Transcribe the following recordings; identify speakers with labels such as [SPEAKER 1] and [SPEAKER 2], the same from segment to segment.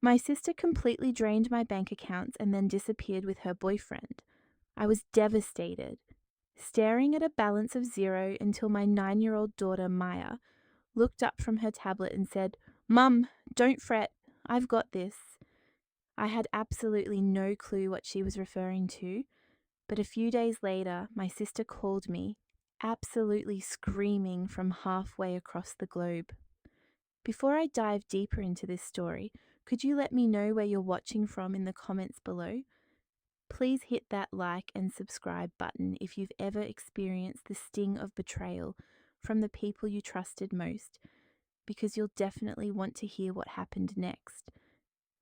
[SPEAKER 1] My sister completely drained my bank accounts and then disappeared with her boyfriend. I was devastated, staring at a balance of zero until my 9-year-old daughter, Maya, looked up from her tablet and said, "Mum, don't fret. I've got this." I had absolutely no clue what she was referring to, but a few days later, my sister called me, absolutely screaming from halfway across the globe. Before I dive deeper into this story, could you let me know where you're watching from in the comments below? Please hit that like and subscribe button if you've ever experienced the sting of betrayal from the people you trusted most, because you'll definitely want to hear what happened next.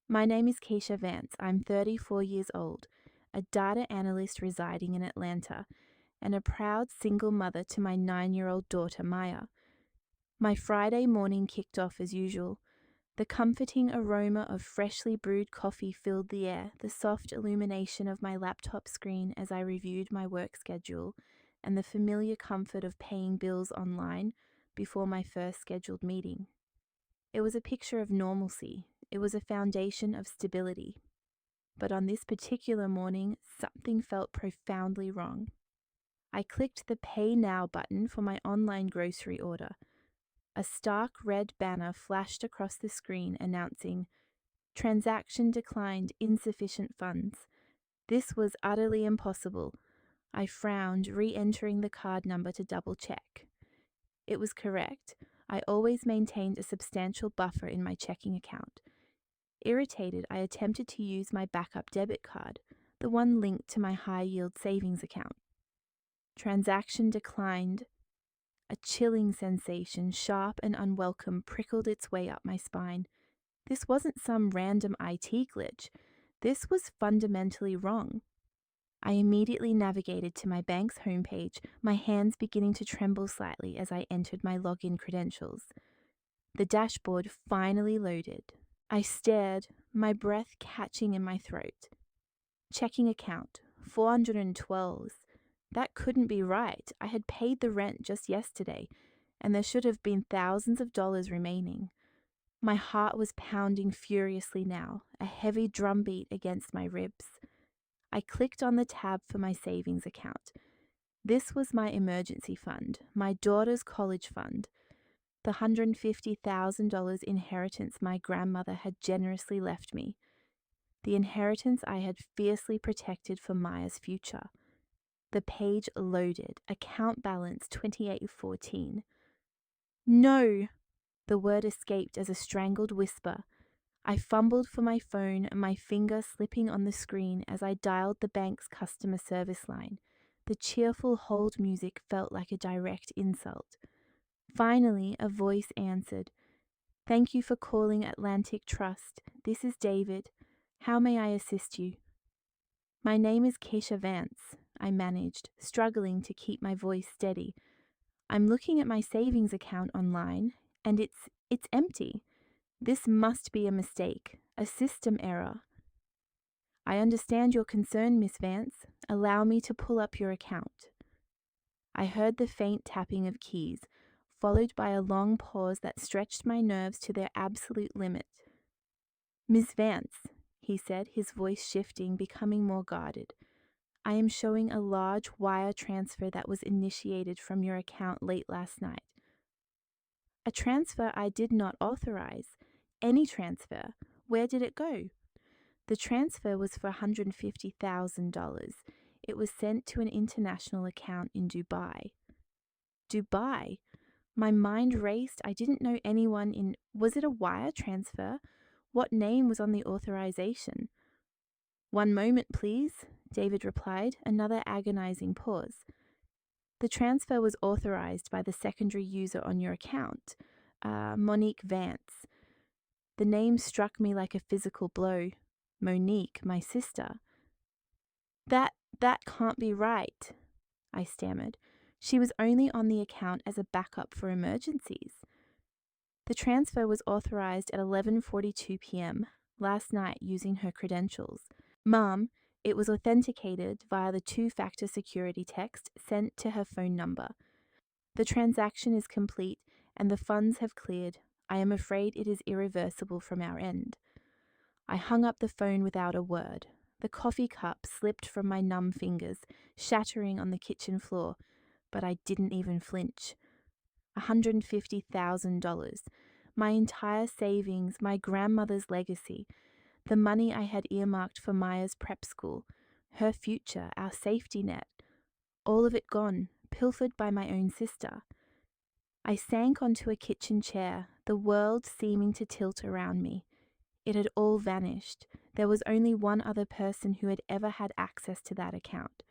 [SPEAKER 1] My name is Keisha Vance. I'm 34 years old, a data analyst residing in Atlanta, and a proud single mother to my 9-year-old daughter, Maya. My Friday morning kicked off as usual. The comforting aroma of freshly brewed coffee filled the air, the soft illumination of my laptop screen as I reviewed my work schedule, and the familiar comfort of paying bills online before my first scheduled meeting. It was a picture of normalcy. It was a foundation of stability. But on this particular morning, something felt profoundly wrong. I clicked the Pay Now button for my online grocery order. A stark red banner flashed across the screen announcing, "Transaction declined, insufficient funds." This was utterly impossible. I frowned, re-entering the card number to double-check. It was correct. I always maintained a substantial buffer in my checking account. Irritated, I attempted to use my backup debit card, the one linked to my high-yield savings account. Transaction declined. A chilling sensation, sharp and unwelcome, prickled its way up my spine. This wasn't some random IT glitch. This was fundamentally wrong. I immediately navigated to my bank's homepage, my hands beginning to tremble slightly as I entered my login credentials. The dashboard finally loaded. I stared, my breath catching in my throat. Checking account, 412. That couldn't be right. I had paid the rent just yesterday, and there should have been thousands of dollars remaining. My heart was pounding furiously now, a heavy drumbeat against my ribs. I clicked on the tab for my savings account. This was my emergency fund, my daughter's college fund, the $150,000 inheritance my grandmother had generously left me, the inheritance I had fiercely protected for Maya's future. The page loaded, account balance 2814. No! The word escaped as a strangled whisper. I fumbled for my phone, my finger slipping on the screen as I dialed the bank's customer service line. The cheerful hold music felt like a direct insult. Finally, a voice answered. "Thank you for calling Atlantic Trust. This is David. How may I assist you?" "My name is Keisha Vance," I managed, struggling to keep my voice steady. "I'm looking at my savings account online, and it's empty. This must be a mistake, a system error." "I understand your concern, Miss Vance. Allow me to pull up your account." I heard the faint tapping of keys, followed by a long pause that stretched my nerves to their absolute limit. "Miss Vance," he said, his voice shifting, becoming more guarded, "I am showing a large wire transfer that was initiated from your account late last night." "A transfer I did not authorize. Any transfer. Where did it go?" "The transfer was for $150,000. It was sent to an international account in Dubai." Dubai? My mind raced. I didn't know anyone in... Was it a wire transfer? What name was on the authorization? "One moment, please," David replied, another agonizing pause. "The transfer was authorized by the secondary user on your account, Monique Vance." The name struck me like a physical blow. Monique, my sister. That can't be right," I stammered. "She was only on the account as a backup for emergencies." "The transfer was authorized at 11:42 p.m. last night using her credentials. Mom, it was authenticated via the two-factor security text sent to her phone number. The transaction is complete and the funds have cleared. I am afraid it is irreversible from our end." I hung up the phone without a word. The coffee cup slipped from my numb fingers, shattering on the kitchen floor, but I didn't even flinch. $150,000. My entire savings, my grandmother's legacy, the money I had earmarked for Maya's prep school, her future, our safety net. All of it gone, pilfered by my own sister. I sank onto a kitchen chair, the world seeming to tilt around me. It had all vanished. There was only one other person who had ever had access to that account.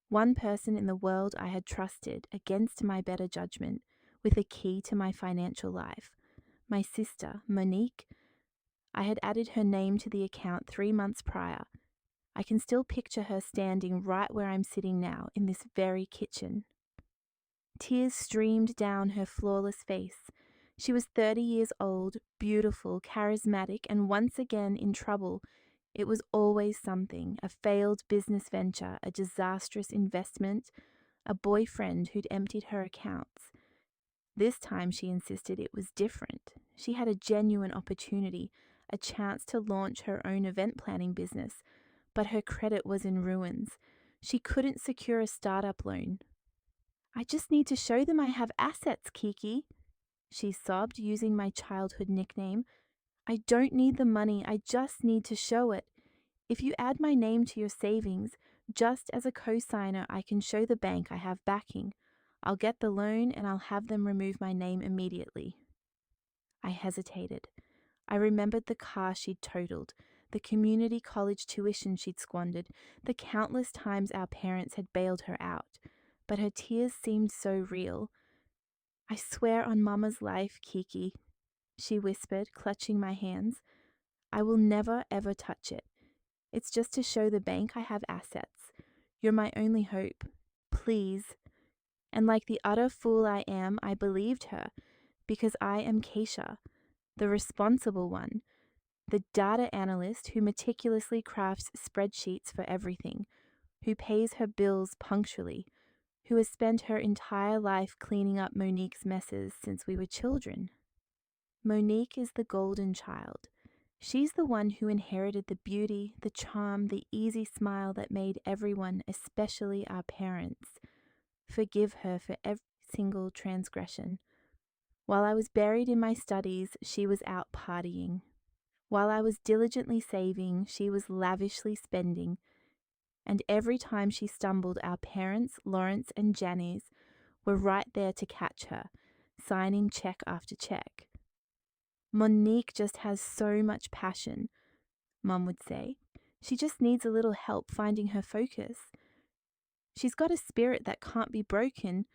[SPEAKER 1] One person in the world I had trusted, against my better judgment, with a key to my financial life. My sister, Monique. I had added her name to the account 3 months prior. I can still picture her standing right where I'm sitting now, in this very kitchen. Tears streamed down her flawless face. She was 30 years old, beautiful, charismatic, and once again in trouble. It was always something, a failed business venture, a disastrous investment, a boyfriend who'd emptied her accounts. This time, she insisted, it was different. She had a genuine opportunity, a chance to launch her own event planning business, but her credit was in ruins. She couldn't secure a startup loan. I just need to show them I have assets, Kiki, she sobbed, using my childhood nickname. I don't need the money, I just need to show it. If you add my name to your savings, just as a co-signer, I can show the bank I have backing. I'll get the loan and I'll have them remove my name immediately. I hesitated. I remembered the car she'd totaled, the community college tuition she'd squandered, the countless times our parents had bailed her out. But her tears seemed so real. I swear on Mama's life, Kiki, she whispered, clutching my hands. I will never ever touch it. It's just to show the bank I have assets. You're my only hope. Please. And like the utter fool I am, I believed her, because I am Keisha, the responsible one, the data analyst who meticulously crafts spreadsheets for everything, who pays her bills punctually, who has spent her entire life cleaning up Monique's messes since we were children. Monique is the golden child. She's the one who inherited the beauty, the charm, the easy smile that made everyone, especially our parents, forgive her for every single transgression. While I was buried in my studies, she was out partying. While I was diligently saving, she was lavishly spending. And every time she stumbled, our parents, Lawrence and Janice, were right there to catch her, signing check after check. Monique just has so much passion, Mum would say. She just needs a little help finding her focus. She's got a spirit that can't be broken,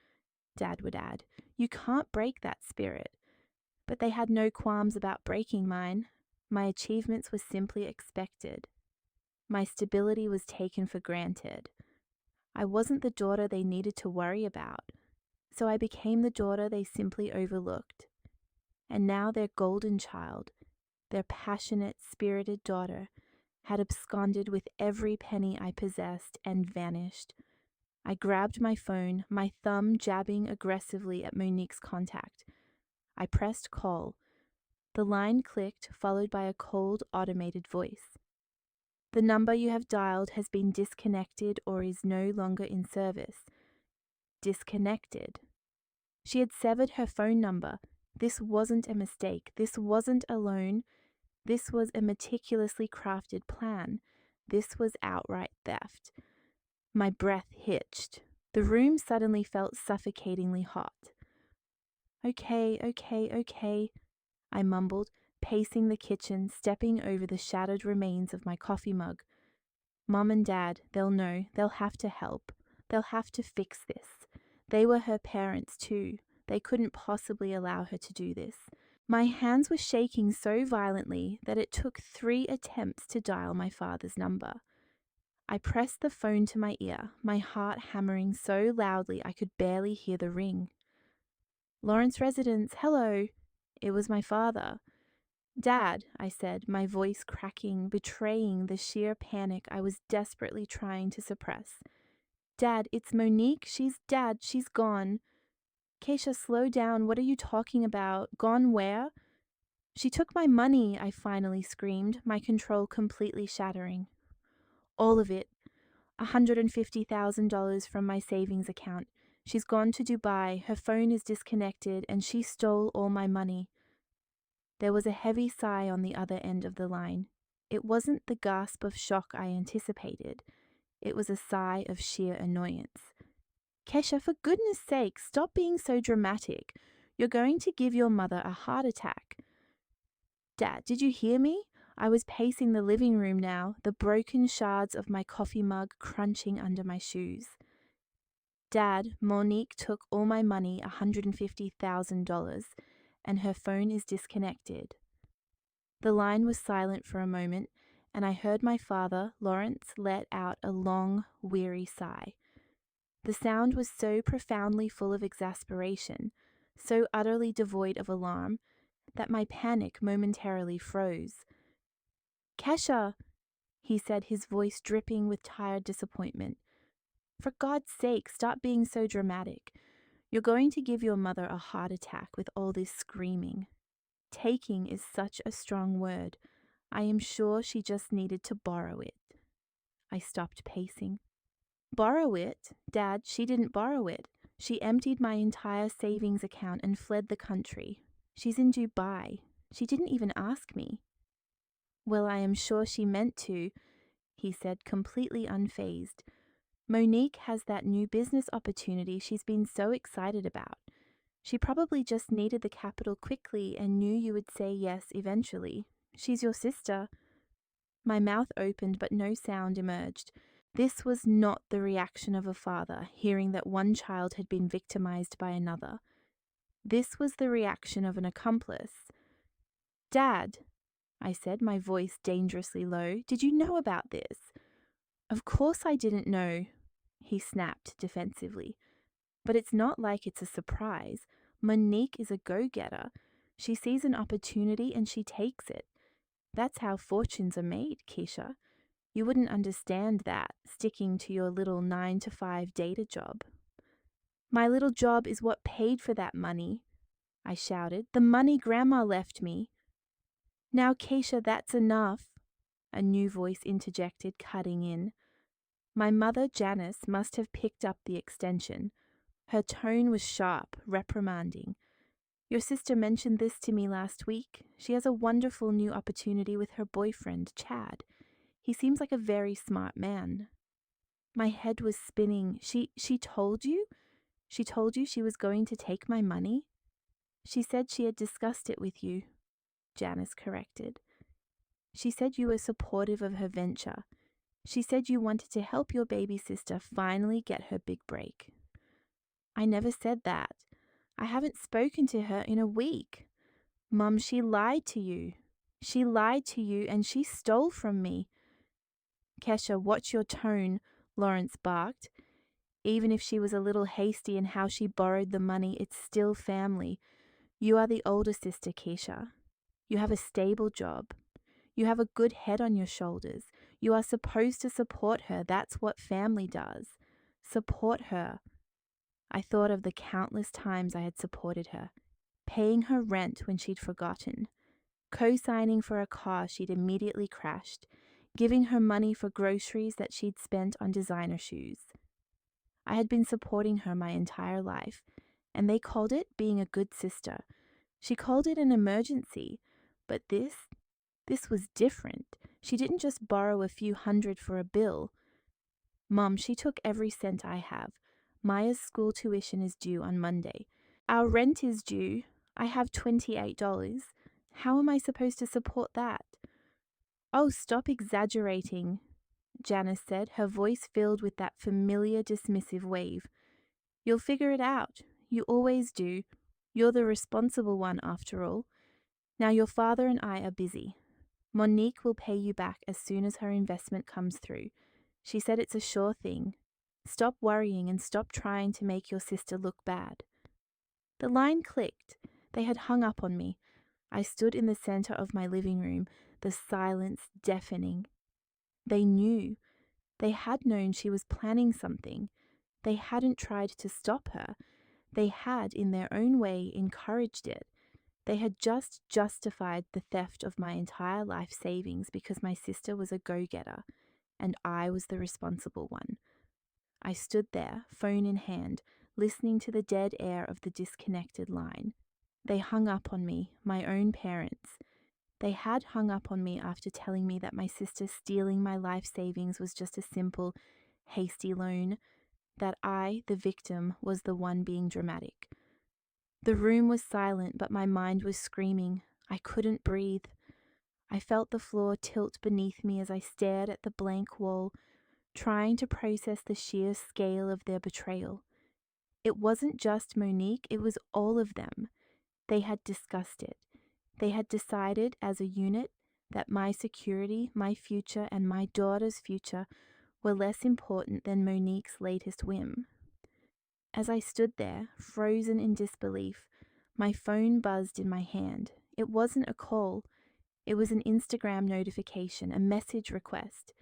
[SPEAKER 1] Dad would add. You can't break that spirit. But they had no qualms about breaking mine. My achievements were simply expected. My stability was taken for granted. I wasn't the daughter they needed to worry about, so I became the daughter they simply overlooked. And now their golden child, their passionate, spirited daughter, had absconded with every penny I possessed and vanished. I grabbed my phone, my thumb jabbing aggressively at Monique's contact. I pressed call. The line clicked, followed by a cold, automated voice. The number you have dialed has been disconnected or is no longer in service. Disconnected. She had severed her phone number. This wasn't a mistake. This wasn't a loan. This was a meticulously crafted plan. This was outright theft. My breath hitched. The room suddenly felt suffocatingly hot. Okay, I mumbled, pacing the kitchen, stepping over the shattered remains of my coffee mug. Mum and Dad, they'll know. They'll have to help. They'll have to fix this. They were her parents too. They couldn't possibly allow her to do this. My hands were shaking so violently that it took 3 attempts to dial my father's number. I pressed the phone to my ear, my heart hammering so loudly I could barely hear the ring. Lawrence Residence, hello. It was my father. Dad, I said, my voice cracking, betraying the sheer panic I was desperately trying to suppress. Dad, it's Monique. She's gone. Keisha, slow down. What are you talking about? Gone where? She took my money, I finally screamed, my control completely shattering. All of it, $150,000 from my savings account. She's gone to Dubai, her phone is disconnected, and she stole all my money. There was a heavy sigh on the other end of the line. It wasn't the gasp of shock I anticipated. It was a sigh of sheer annoyance. Kesha, for goodness sake, stop being so dramatic. You're going to give your mother a heart attack. Dad, did you hear me? I was pacing the living room now, the broken shards of my coffee mug crunching under my shoes. Dad, Monique took all my money, $150,000, and her phone is disconnected. The line was silent for a moment, and I heard my father, Lawrence, let out a long, weary sigh. The sound was so profoundly full of exasperation, so utterly devoid of alarm, that my panic momentarily froze. Kesha, he said, his voice dripping with tired disappointment. For God's sake, stop being so dramatic. You're going to give your mother a heart attack with all this screaming. Taking is such a strong word. I am sure she just needed to borrow it. I stopped pacing. Borrow it? Dad, she didn't borrow it. She emptied my entire savings account and fled the country. She's in Dubai. She didn't even ask me. Well, I am sure she meant to, he said, completely unfazed. Monique has that new business opportunity she's been so excited about. She probably just needed the capital quickly and knew you would say yes eventually. She's your sister. My mouth opened, but no sound emerged. This was not the reaction of a father hearing that one child had been victimized by another. This was the reaction of an accomplice. Dad, I said, my voice dangerously low, did you know about this? Of course I didn't know, he snapped defensively. But it's not like it's a surprise. Monique is a go-getter. She sees an opportunity and she takes it. That's how fortunes are made, Keisha. You wouldn't understand that, sticking to your little 9-to-5 data job. My little job is what paid for that money, I shouted. The money Grandma left me. Now, Keisha, that's enough, a new voice interjected, cutting in. My mother, Janice, must have picked up the extension. Her tone was sharp, reprimanding. Your sister mentioned this to me last week. She has a wonderful new opportunity with her boyfriend, Chad. He seems like a very smart man. My head was spinning. She told you? She told you she was going to take my money? She said she had discussed it with you, Janice corrected. She said you were supportive of her venture. She said you wanted to help your baby sister finally get her big break. I never said that. I haven't spoken to her in a week. Mum, she lied to you. She lied to you and she stole from me. Kesha, watch your tone, Lawrence barked. Even if she was a little hasty in how she borrowed the money, it's still family. You are the older sister, Kesha. You have a stable job. You have a good head on your shoulders. You are supposed to support her. That's what family does. Support her. I thought of the countless times I had supported her, paying her rent when she'd forgotten, co-signing for a car she'd immediately crashed, giving her money for groceries that she'd spent on designer shoes. I had been supporting her my entire life, and they called it being a good sister. She called it an emergency, but this was different. She didn't just borrow a few hundred for a bill. Mum, she took every cent I have. Maya's school tuition is due on Monday. Our rent is due. I have $28. How am I supposed to support that? Oh, stop exaggerating, Janice said, her voice filled with that familiar dismissive wave. You'll figure it out. You always do. You're the responsible one after all. Now your father and I are busy. Monique will pay you back as soon as her investment comes through. She said it's a sure thing. Stop worrying and stop trying to make your sister look bad. The line clicked. They had hung up on me. I stood in the center of my living room, the silence deafening. They knew. They had known she was planning something. They hadn't tried to stop her. They had, in their own way, encouraged it. They had just justified the theft of my entire life savings because my sister was a go-getter and I was the responsible one. I stood there, phone in hand, listening to the dead air of the disconnected line. They hung up on me, my own parents. They had hung up on me after telling me that my sister stealing my life savings was just a simple, hasty loan, that I, the victim, was the one being dramatic. The room was silent, but my mind was screaming. I couldn't breathe. I felt the floor tilt beneath me as I stared at the blank wall, trying to process the sheer scale of their betrayal. It wasn't just Monique, it was all of them. They had discussed it. They had decided as a unit that my security, my future, and my daughter's future were less important than Monique's latest whim. As I stood there, frozen in disbelief, my phone buzzed in my hand. It wasn't a call. It was an Instagram notification, a message request.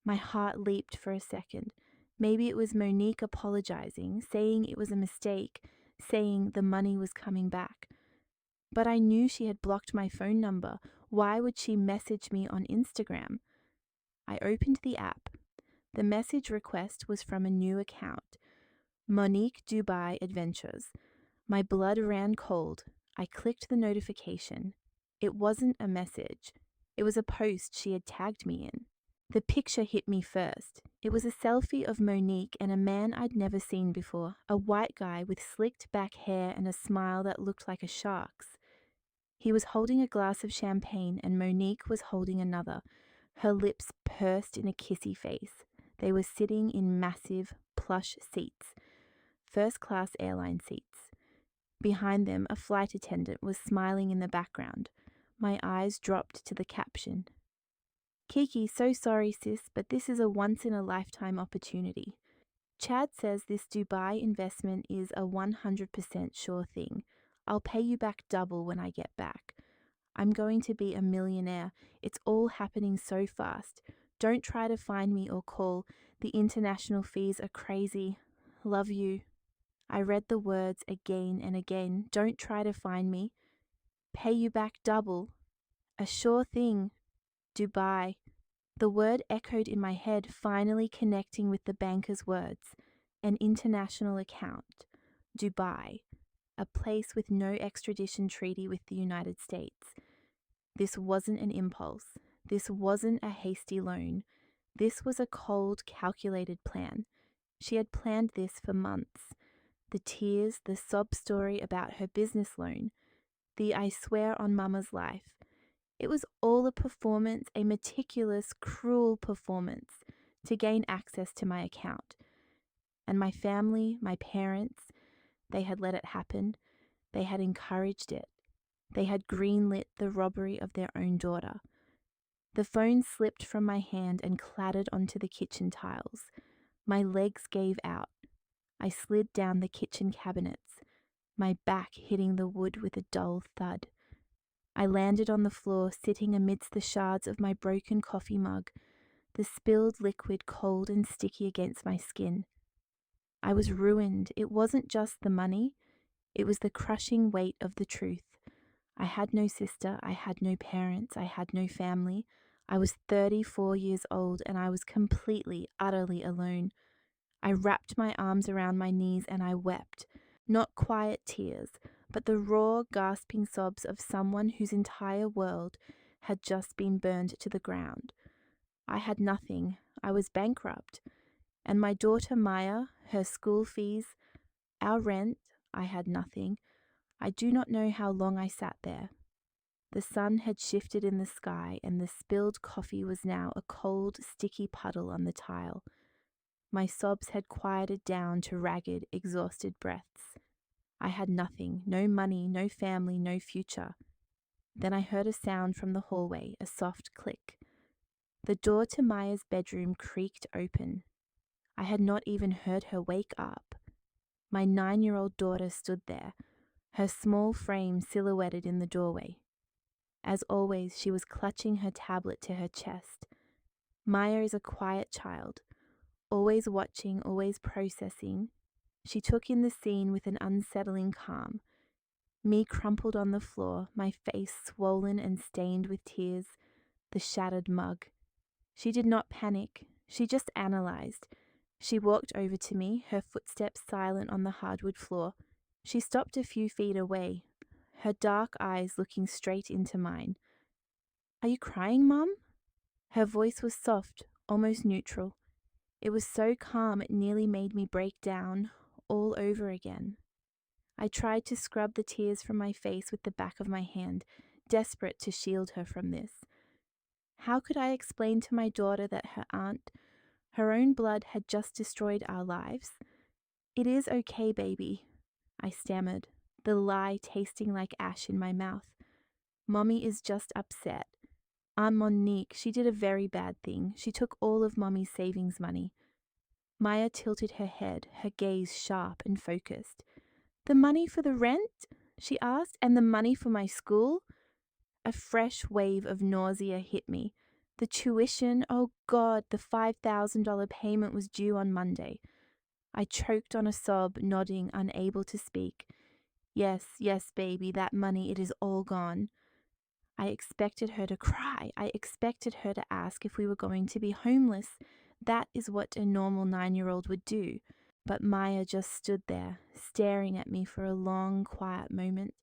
[SPEAKER 1] My heart leaped for a second. Maybe it was Monique apologizing, saying it was a mistake, saying the money was coming back. But I knew she had blocked my phone number. Why would she message me on Instagram? I opened the app. The message request was from a new account, Monique Dubai Adventures. My blood ran cold. I clicked the notification. It wasn't a message. It was a post she had tagged me in. The picture hit me first. It was a selfie of Monique and a man I'd never seen before, a white guy with slicked back hair and a smile that looked like a shark's. He was holding a glass of champagne and Monique was holding another, her lips pursed in a kissy face. They were sitting in massive, plush seats, first-class airline seats. Behind them, a flight attendant was smiling in the background. My eyes dropped to the caption. Kiki, so sorry sis, but this is a once-in-a-lifetime opportunity. Chad says this Dubai investment is a 100% sure thing. I'll pay you back double when I get back. I'm going to be a millionaire. It's all happening so fast. Don't try to find me or call. The international fees are crazy. Love you. I read the words again and again. Don't try to find me. Pay you back double. A sure thing. Dubai. The word echoed in my head, finally connecting with the banker's words. An international account. Dubai. A place with no extradition treaty with the United States. This wasn't an impulse. This wasn't a hasty loan. This was a cold, calculated plan. She had planned this for months. The tears, the sob story about her business loan, the I swear on Mama's life. It was all a performance, a meticulous, cruel performance to gain access to my account. And my family, my parents, they had let it happen. They had encouraged it. They had greenlit the robbery of their own daughter. The phone slipped from my hand and clattered onto the kitchen tiles. My legs gave out. I slid down the kitchen cabinets, my back hitting the wood with a dull thud. I landed on the floor, sitting amidst the shards of my broken coffee mug, the spilled liquid cold and sticky against my skin. I was ruined. It wasn't just the money. It was the crushing weight of the truth. I had no sister. I had no parents. I had no family. I was 34 years old and I was completely, utterly alone. I wrapped my arms around my knees and I wept. Not quiet tears, but the raw, gasping sobs of someone whose entire world had just been burned to the ground. I had nothing. I was bankrupt. And my daughter Maya, her school fees, our rent, I had nothing. I do not know how long I sat there. The sun had shifted in the sky and the spilled coffee was now a cold, sticky puddle on the tile. My sobs had quieted down to ragged, exhausted breaths. I had nothing, no money, no family, no future. Then I heard a sound from the hallway, a soft click. The door to Maya's bedroom creaked open. I had not even heard her wake up. My 9-year-old daughter stood there, her small frame silhouetted in the doorway. As always, she was clutching her tablet to her chest. Maya is a quiet child, always watching, always processing. She took in the scene with an unsettling calm. Me crumpled on the floor, my face swollen and stained with tears, the shattered mug. She did not panic. She just analyzed. She walked over to me, her footsteps silent on the hardwood floor. She stopped a few feet away, her dark eyes looking straight into mine. "Are you crying, Mum?" Her voice was soft, almost neutral. It was so calm it nearly made me break down all over again. I tried to scrub the tears from my face with the back of my hand, desperate to shield her from this. How could I explain to my daughter that her aunt, her own blood, had just destroyed our lives? "It is okay, baby," I stammered, the lie tasting like ash in my mouth. "Mommy is just upset. Aunt Monique, she did a very bad thing. She took all of Mommy's savings money." Maya tilted her head, her gaze sharp and focused. "The money for the rent?" she asked. "And the money for my school?" A fresh wave of nausea hit me. The tuition, oh God, the $5,000 payment was due on Monday. I choked on a sob, nodding, unable to speak. Yes, yes, baby, that money, it is all gone." I expected her to cry. I expected her to ask if we were going to be homeless. That is what a normal 9-year-old would do. But Maya just stood there, staring at me for a long, quiet moment.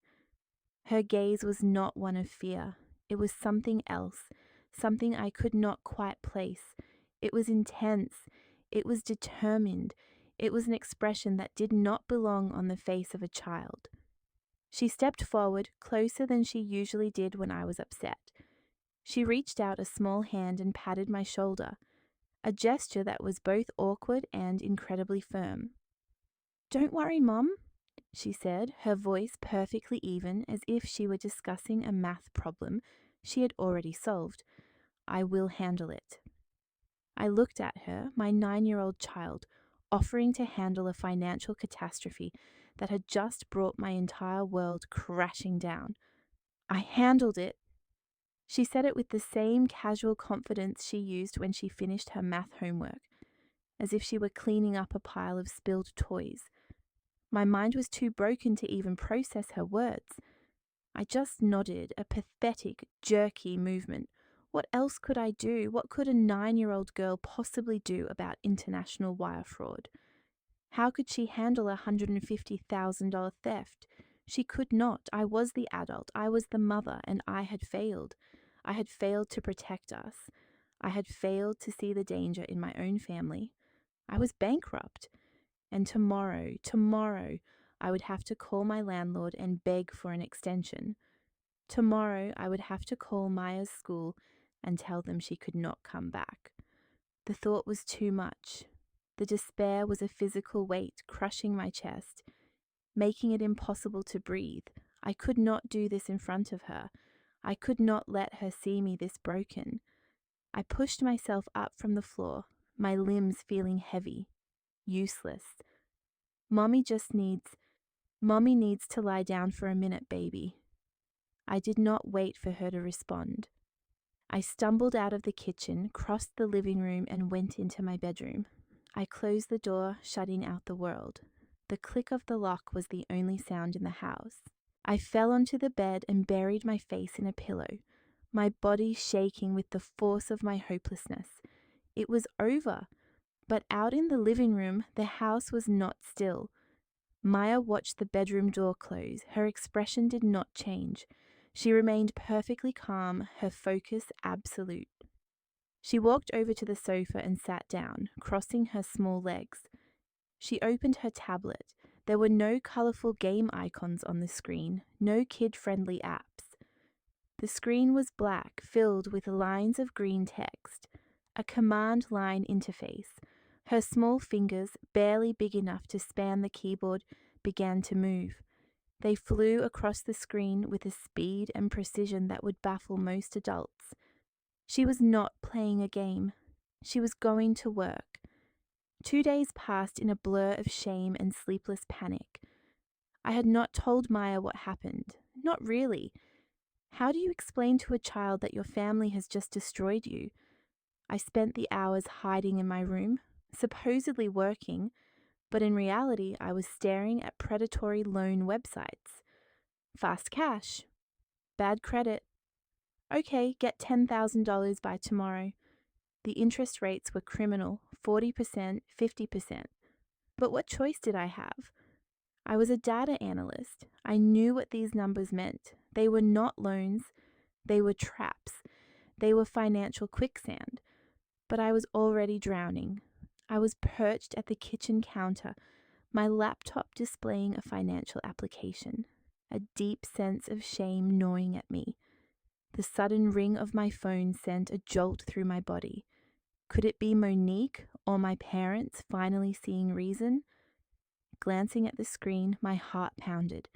[SPEAKER 1] Her gaze was not one of fear. It was something else, something I could not quite place. It was intense. It was determined. It was an expression that did not belong on the face of a child. She stepped forward, closer than she usually did when I was upset. She reached out a small hand and patted my shoulder, a gesture that was both awkward and incredibly firm. "Don't worry, Mom," she said, her voice perfectly even, as if she were discussing a math problem she had already solved. "I will handle it." I looked at her, my 9-year-old child, offering to handle a financial catastrophe that had just brought my entire world crashing down. "I handled it." She said it with the same casual confidence she used when she finished her math homework, as if she were cleaning up a pile of spilled toys. My mind was too broken to even process her words. I just nodded, a pathetic, jerky movement. What else could I do? What could a 9-year-old girl possibly do about international wire fraud? How could she handle a $150,000 theft? She could not. I was the adult. I was the mother, and I had failed. I had failed to protect us. I had failed to see the danger in my own family. I was bankrupt. And tomorrow, I would have to call my landlord and beg for an extension. Tomorrow, I would have to call Maya's school and tell them she could not come back. The thought was too much. The despair was a physical weight crushing my chest, making it impossible to breathe. I could not do this in front of her. I could not let her see me this broken. I pushed myself up from the floor, my limbs feeling heavy, useless. Mommy needs to lie down for a minute, baby." I did not wait for her to respond. I stumbled out of the kitchen, crossed the living room, and went into my bedroom. I closed the door, shutting out the world. The click of the lock was the only sound in the house. I fell onto the bed and buried my face in a pillow, my body shaking with the force of my hopelessness. It was over. But out in the living room, the house was not still. Maya watched the bedroom door close. Her expression did not change. She remained perfectly calm, her focus absolute. She walked over to the sofa and sat down, crossing her small legs. She opened her tablet. There were no colorful game icons on the screen, no kid-friendly apps. The screen was black, filled with lines of green text, a command line interface. Her small fingers, barely big enough to span the keyboard, began to move. They flew across the screen with a speed and precision that would baffle most adults. She was not playing a game. She was going to work. 2 days passed in a blur of shame and sleepless panic. I had not told Maya what happened. Not really. How do you explain to a child that your family has just destroyed you? I spent the hours hiding in my room, supposedly working, but in reality I was staring at predatory loan websites. Fast cash. Bad credit. Okay, get $10,000 by tomorrow. The interest rates were criminal, 40%, 50%. But what choice did I have? I was a data analyst. I knew what these numbers meant. They were not loans, they were traps. They were financial quicksand. But I was already drowning. I was perched at the kitchen counter, my laptop displaying a financial application, a deep sense of shame gnawing at me. The sudden ring of my phone sent a jolt through my body. Could it be Monique or my parents finally seeing reason? Glancing at the screen, my heart pounded.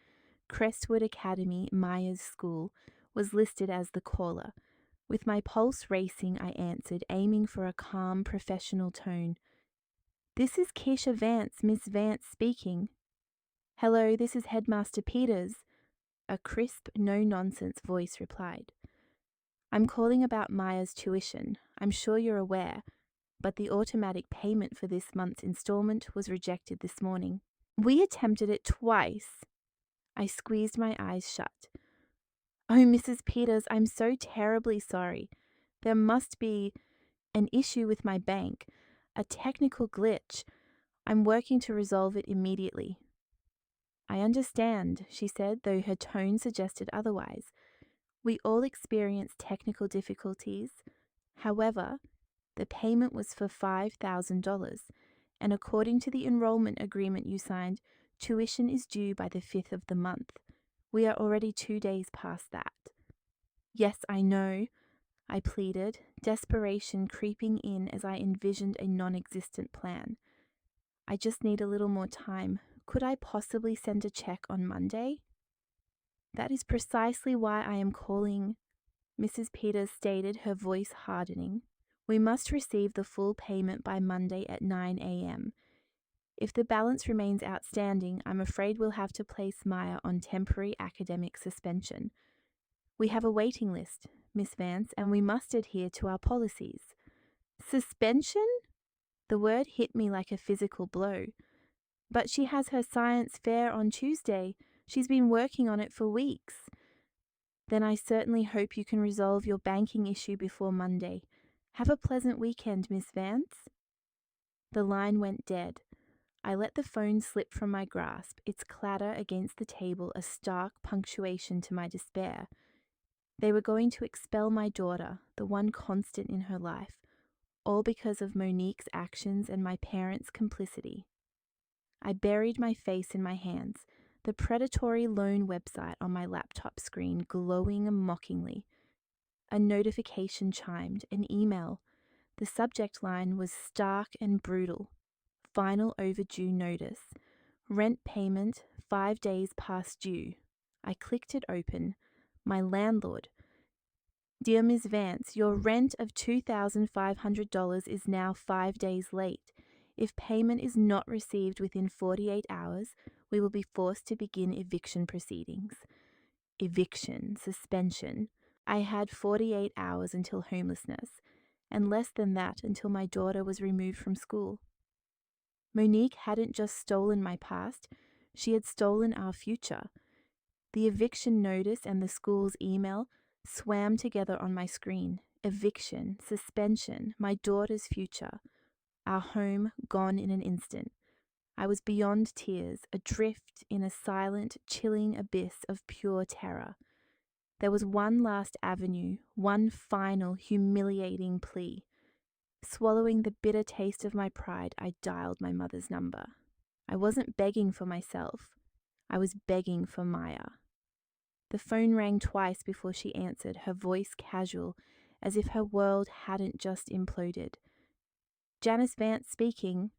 [SPEAKER 1] Crestwood Academy, Maya's school, was listed as the caller. With my pulse racing, I answered, aiming for a calm, professional tone. This is Keisha Vance, Miss Vance speaking. Hello, this is Headmaster Peters. A crisp, no-nonsense voice replied. I'm calling about Maya's tuition. I'm sure you're aware, but the automatic payment for this month's installment was rejected this morning. We attempted it twice. I squeezed my eyes shut. Oh, Mrs. Peters, I'm so terribly sorry. There must be an issue with my bank, a technical glitch. I'm working to resolve it immediately. I understand, she said, though her tone suggested otherwise. We all experience technical difficulties. However, the payment was for $5,000, and according to the enrollment agreement you signed, tuition is due by the 5th of the month. We are already 2 days past that. Yes, I know, I pleaded, desperation creeping in as I envisioned a non-existent plan. I just need a little more time. Could I possibly send a check on Monday? That is precisely why I am calling, Mrs. Peters stated, her voice hardening. We must receive the full payment by Monday at 9 a.m. If the balance remains outstanding, I'm afraid we'll have to place Maya on temporary academic suspension. We have a waiting list, Miss Vance, and we must adhere to our policies. Suspension? The word hit me like a physical blow. But she has her science fair on Tuesday. She's been working on it for weeks. Then I certainly hope you can resolve your banking issue before Monday. Have a pleasant weekend, Miss Vance. The line went dead. I let the phone slip from my grasp, its clatter against the table a stark punctuation to my despair. They were going to expel my daughter, the one constant in her life, all because of Monique's actions and my parents' complicity. I buried my face in my hands, the predatory loan website on my laptop screen glowing mockingly. A notification chimed, an email. The subject line was stark and brutal. Final overdue notice. Rent payment 5 days past due. I clicked it open. My landlord. Dear Ms. Vance, your rent of $2,500 is now 5 days late. If payment is not received within 48 hours, we will be forced to begin eviction proceedings. Eviction, suspension. I had 48 hours until homelessness, and less than that until my daughter was removed from school. Monique hadn't just stolen my past, she had stolen our future. The eviction notice and the school's email swam together on my screen. Eviction, suspension, my daughter's future. Our home gone in an instant. I was beyond tears, adrift in a silent, chilling abyss of pure terror. There was one last avenue, one final, humiliating plea. Swallowing the bitter taste of my pride, I dialed my mother's number. I wasn't begging for myself. I was begging for Maya. The phone rang twice before she answered, her voice casual, as if her world hadn't just imploded. Janice Vance speaking.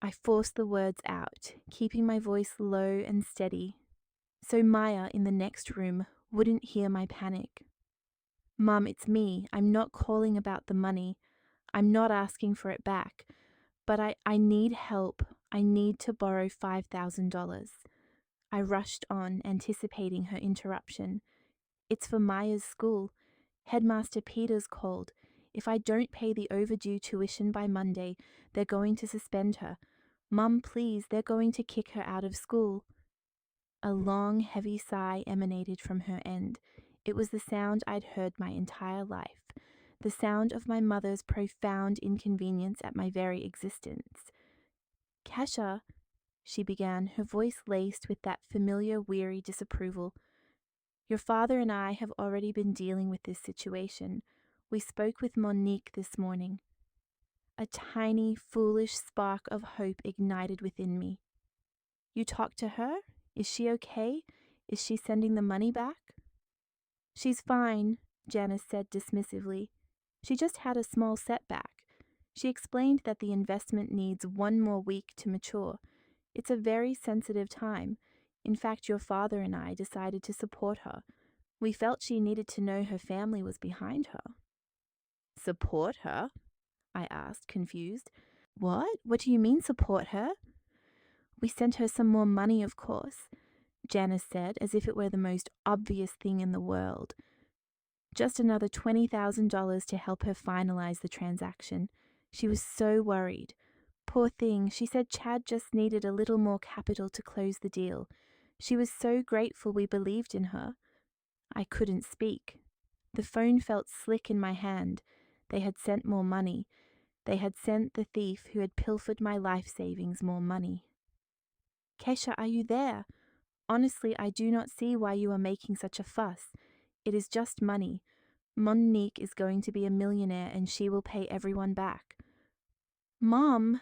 [SPEAKER 1] I forced the words out, keeping my voice low and steady, so Maya in the next room wouldn't hear my panic. Mum, it's me. I'm not calling about the money. I'm not asking for it back. But I need help. I need to borrow $5,000. I rushed on, anticipating her interruption. It's for Maya's school. Headmaster Peters called. If I don't pay the overdue tuition by Monday, they're going to suspend her. Mum, please, they're going to kick her out of school. A long, heavy sigh emanated from her end. It was the sound I'd heard my entire life, the sound of my mother's profound inconvenience at my very existence. Kesha, she began, her voice laced with that familiar weary disapproval. Your father and I have already been dealing with this situation. We spoke with Monique this morning. A tiny, foolish spark of hope ignited within me. You talked to her? Is she okay? Is she sending the money back? She's fine, Janice said dismissively. She just had a small setback. She explained that the investment needs 1 more week to mature. It's a very sensitive time. In fact, your father and I decided to support her. We felt she needed to know her family was behind her. Support her? I asked, confused. What? What do you mean, support her? We sent her some more money, of course, Janice said, as if it were the most obvious thing in the world. Just another $20,000 to help her finalize the transaction. She was so worried. Poor thing, she said Chad just needed a little more capital to close the deal. She was so grateful we believed in her. I couldn't speak. The phone felt slick in my hand. They had sent more money. They had sent the thief who had pilfered my life savings more money. Kesha, are you there? Honestly, I do not see why you are making such a fuss. It is just money. Monique is going to be a millionaire and she will pay everyone back. Mom,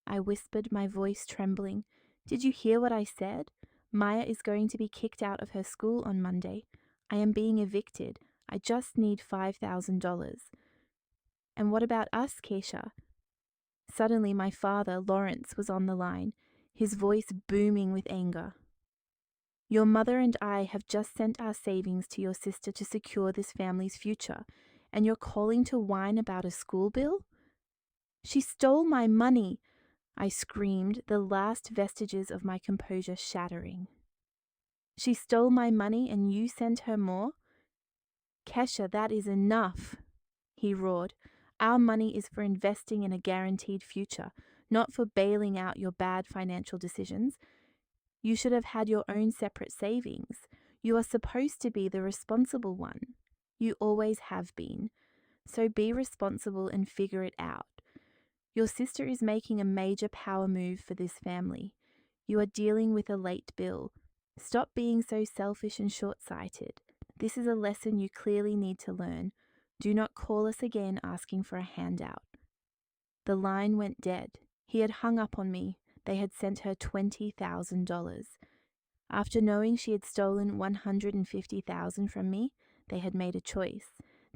[SPEAKER 1] I whispered, my voice trembling. Did you hear what I said? Maya is going to be kicked out of her school on Monday. I am being evicted. I just need $5,000. And what about us, Keisha? Suddenly my father, Lawrence, was on the line, his voice booming with anger. Your mother and I have just sent our savings to your sister to secure this family's future, and you're calling to whine about a school bill? She stole my money, I screamed, the last vestiges of my composure shattering. She stole my money and you sent her more? Kesha, that is enough, he roared. Our money is for investing in a guaranteed future, not for bailing out your bad financial decisions. You should have had your own separate savings. You are supposed to be the responsible one. You always have been. So be responsible and figure it out. Your sister is making a major power move for this family. You are dealing with a late bill. Stop being so selfish and short-sighted. This is a lesson you clearly need to learn. Do not call us again asking for a handout. The line went dead. He had hung up on me. They had sent her $20,000. After knowing she had stolen $150,000 from me, they had made a choice.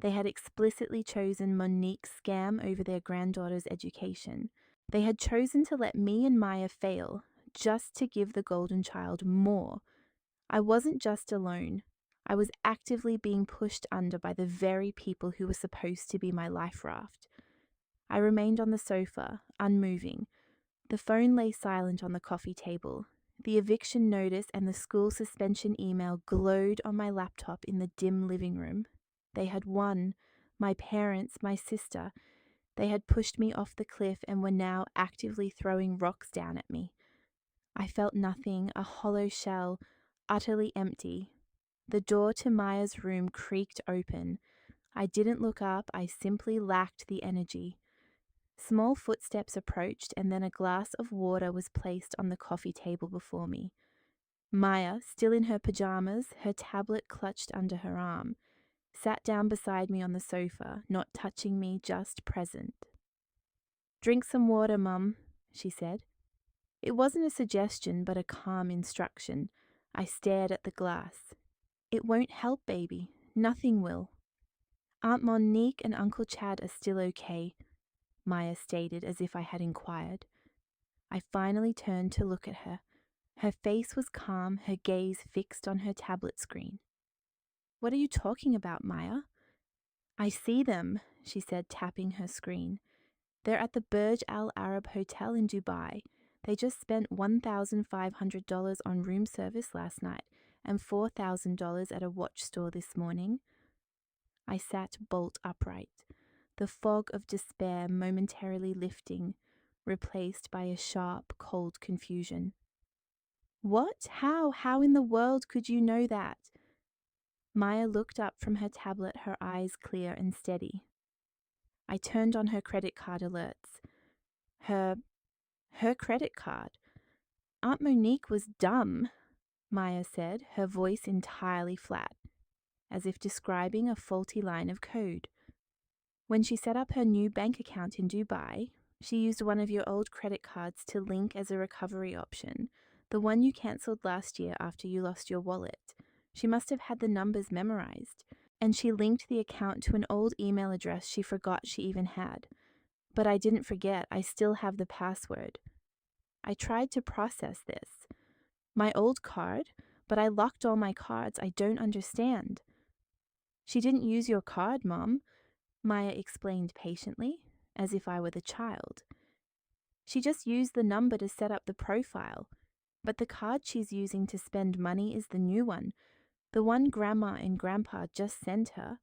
[SPEAKER 1] They had explicitly chosen Monique's scam over their granddaughter's education. They had chosen to let me and Maya fail, just to give the golden child more. I wasn't just alone. I was actively being pushed under by the very people who were supposed to be my life raft. I remained on the sofa, unmoving. The phone lay silent on the coffee table. The eviction notice and the school suspension email glowed on my laptop in the dim living room. They had won. My parents, my sister. They had pushed me off the cliff and were now actively throwing rocks down at me. I felt nothing, a hollow shell, utterly empty. The door to Maya's room creaked open. I didn't look up, I simply lacked the energy. Small footsteps approached, and then a glass of water was placed on the coffee table before me. Maya, still in her pajamas, her tablet clutched under her arm, sat down beside me on the sofa, not touching me, just present. Drink some water, Mum, she said. It wasn't a suggestion, but a calm instruction. I stared at the glass. It won't help, baby. Nothing will. Aunt Monique and Uncle Chad are still okay, Maya stated as if I had inquired. I finally turned to look at her. Her face was calm, her gaze fixed on her tablet screen. What are you talking about, Maya? I see them, she said, tapping her screen. They're at the Burj Al Arab Hotel in Dubai. They just spent $1,500 on room service last night and $4,000 at a watch store this morning. I sat bolt upright, the fog of despair momentarily lifting, replaced by a sharp, cold confusion. What? How? How in the world could you know that? Maya looked up from her tablet, her eyes clear and steady. I turned on her credit card alerts. Her credit card. Aunt Monique was dumb, Maya said, her voice entirely flat, as if describing a faulty line of code. When she set up her new bank account in Dubai, she used one of your old credit cards to link as a recovery option, the one you cancelled last year after you lost your wallet. She must have had the numbers memorized, and she linked the account to an old email address she forgot she even had. But I didn't forget, I still have the password. I tried to process this. My old card? But I locked all my cards. I don't understand. She didn't use your card, Mom, Maya explained patiently, as if I were the child. She just used the number to set up the profile, but the card she's using to spend money is the new one, the one Grandma and Grandpa just sent her.